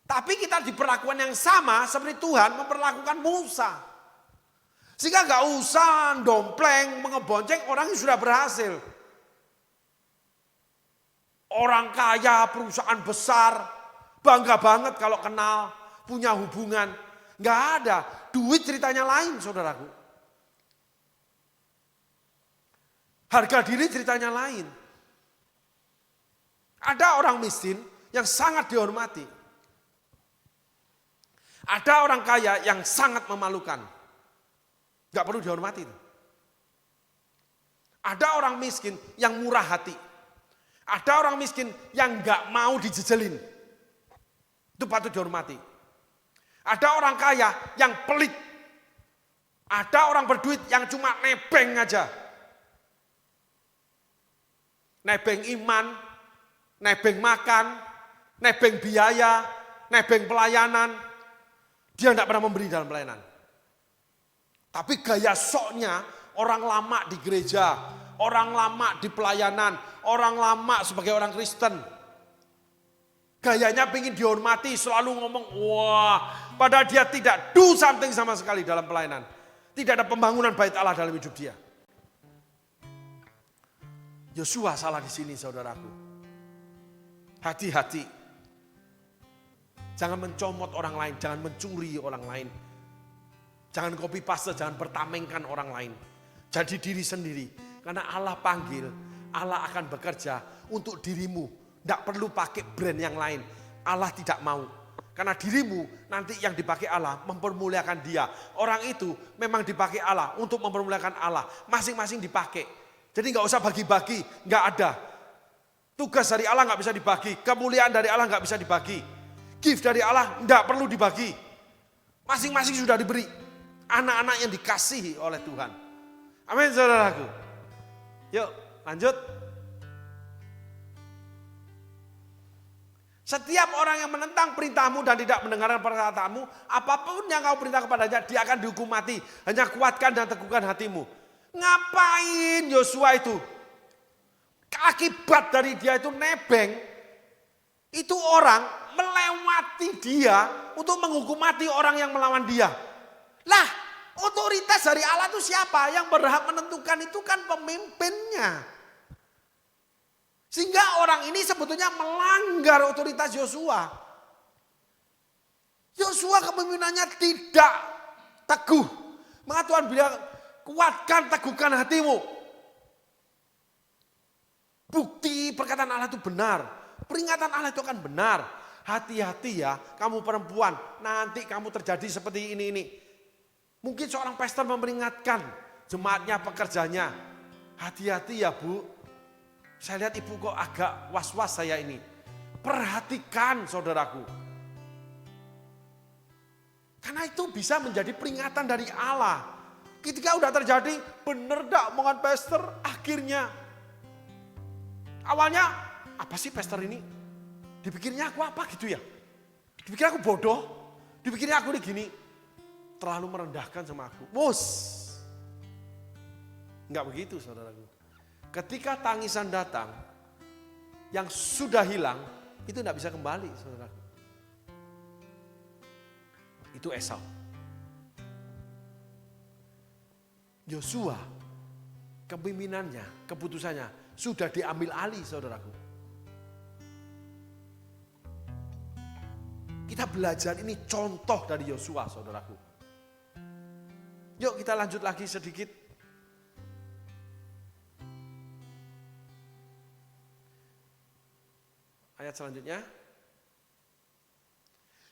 Tapi kita diperlakukan yang sama seperti Tuhan memperlakukan Musa. Sehingga gak usah dompleng, mengebonceng orang yang sudah berhasil. Orang kaya, perusahaan besar, bangga banget kalau kenal, punya hubungan. Gak ada, duit ceritanya lain saudaraku. Harga diri ceritanya lain. Ada orang miskin yang sangat dihormati. Ada orang kaya yang sangat memalukan. Gak perlu dihormati. Ada orang miskin yang murah hati. Ada orang miskin yang gak mau dijejelin. Itu patut dihormati. Ada orang kaya yang pelit. Ada orang berduit yang cuma nebeng aja. Nebeng iman, nebeng makan, nebeng biaya, nebeng pelayanan. Dia tidak pernah memberi dalam pelayanan. Tapi gaya soknya orang lama di gereja, orang lama di pelayanan, orang lama sebagai orang Kristen. Gayanya ingin dihormati, selalu ngomong, wah, padahal dia tidak do something sama sekali dalam pelayanan. Tidak ada pembangunan bait Allah dalam hidup dia. Yosua salah di sini saudaraku. Hati-hati. Jangan mencomot orang lain, jangan mencuri orang lain. Jangan copy paste, jangan bertamengkan orang lain. Jadi diri sendiri. Karena Allah panggil, Allah akan bekerja untuk dirimu. Tidak perlu pakai brand yang lain. Allah tidak mau. Karena dirimu nanti yang dipakai Allah mempermuliakan dia. Orang itu memang dipakai Allah untuk mempermuliakan Allah. Masing-masing dipakai. Jadi gak usah bagi-bagi, gak ada. Tugas dari Allah gak bisa dibagi. Kemuliaan dari Allah gak bisa dibagi. Gift dari Allah gak perlu dibagi. Masing-masing sudah diberi. Anak-anak yang dikasihi oleh Tuhan. Amin saudaraku. Yuk lanjut. Setiap orang yang menentang perintahmu dan tidak mendengarkan perkataanmu, apapun yang kau perintah kepadanya, dia akan dihukum mati. Hanya kuatkan dan teguhkan hatimu. Ngapain Yosua itu? Akibat dari dia itu nebeng, itu orang melewati dia untuk menghukum mati orang yang melawan dia. Lah, otoritas dari Allah itu siapa? Yang berhak menentukan itu kan pemimpinnya. Sehingga orang ini sebetulnya melanggar otoritas Yosua. Yosua kepemimpinannya tidak teguh. Maka Tuhan bilang, kuatkan, teguhkan hatimu. Bukti perkataan Allah itu benar. Peringatan Allah itu akan benar. Hati-hati ya, kamu perempuan, nanti kamu terjadi seperti ini. Mungkin seorang pastor memperingatkan jemaatnya, pekerjanya. Hati-hati ya Bu. Saya lihat ibu kok agak was-was saya ini. Perhatikan saudaraku. Karena itu bisa menjadi peringatan dari Allah. Ketika udah terjadi, bener dak omongan pastor, akhirnya. Awalnya, apa sih pastor ini? Dipikirnya aku apa gitu ya? Dipikirnya aku bodoh, dipikirnya aku gini. Terlalu merendahkan sama aku. Bos. Enggak begitu saudaraku. Ketika tangisan datang, yang sudah hilang, itu tidak bisa kembali, saudaraku. Itu Esau. Yosua, kepemimpinannya, keputusannya, sudah diambil alih, saudaraku. Kita belajar ini contoh dari Yosua, saudaraku. Yuk kita lanjut lagi sedikit. Ayat selanjutnya.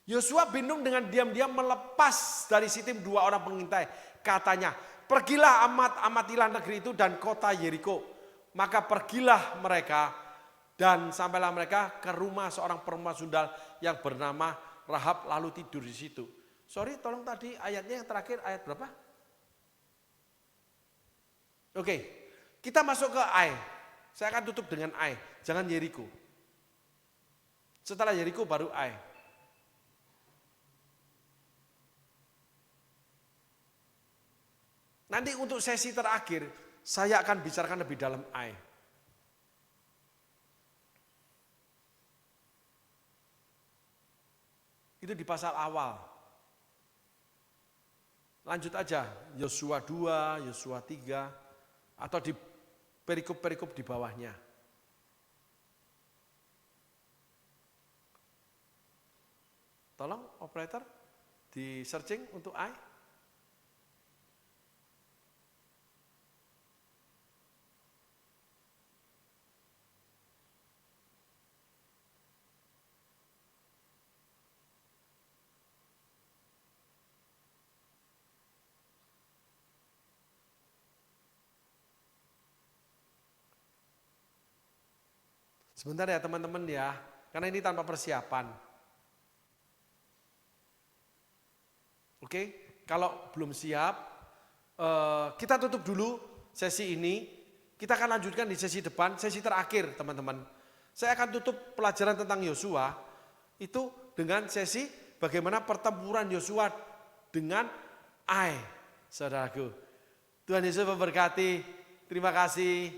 Yosua bingung dengan diam-diam melepas dari Sitim 2 orang pengintai. Katanya, pergilah amatilah negeri itu dan kota Yeriko. Maka pergilah mereka dan sampailah mereka ke rumah seorang perempuan sundal yang bernama Rahab lalu tidur di situ. Sorry, tolong tadi ayatnya yang terakhir ayat berapa? Oke, kita masuk ke Ai. Saya akan tutup dengan Ai, jangan Yeriko. Setelah Yeriko baru Ai. Nanti untuk sesi terakhir, saya akan bicarakan lebih dalam Ai. Itu di pasal awal. Lanjut aja, Yosua 2, Yosua 3, atau di perikop-perikop di bawahnya. Tolong operator di searching untuk Ai. Sebentar ya teman-teman ya, karena ini tanpa persiapan. Oke, kalau belum siap, kita tutup dulu sesi ini. Kita akan lanjutkan di sesi depan, sesi terakhir teman-teman. Saya akan tutup pelajaran tentang Yosua itu dengan sesi bagaimana pertempuran Yosua dengan Ai, saudaraku. Tuhan Yesus memberkati. Terima kasih.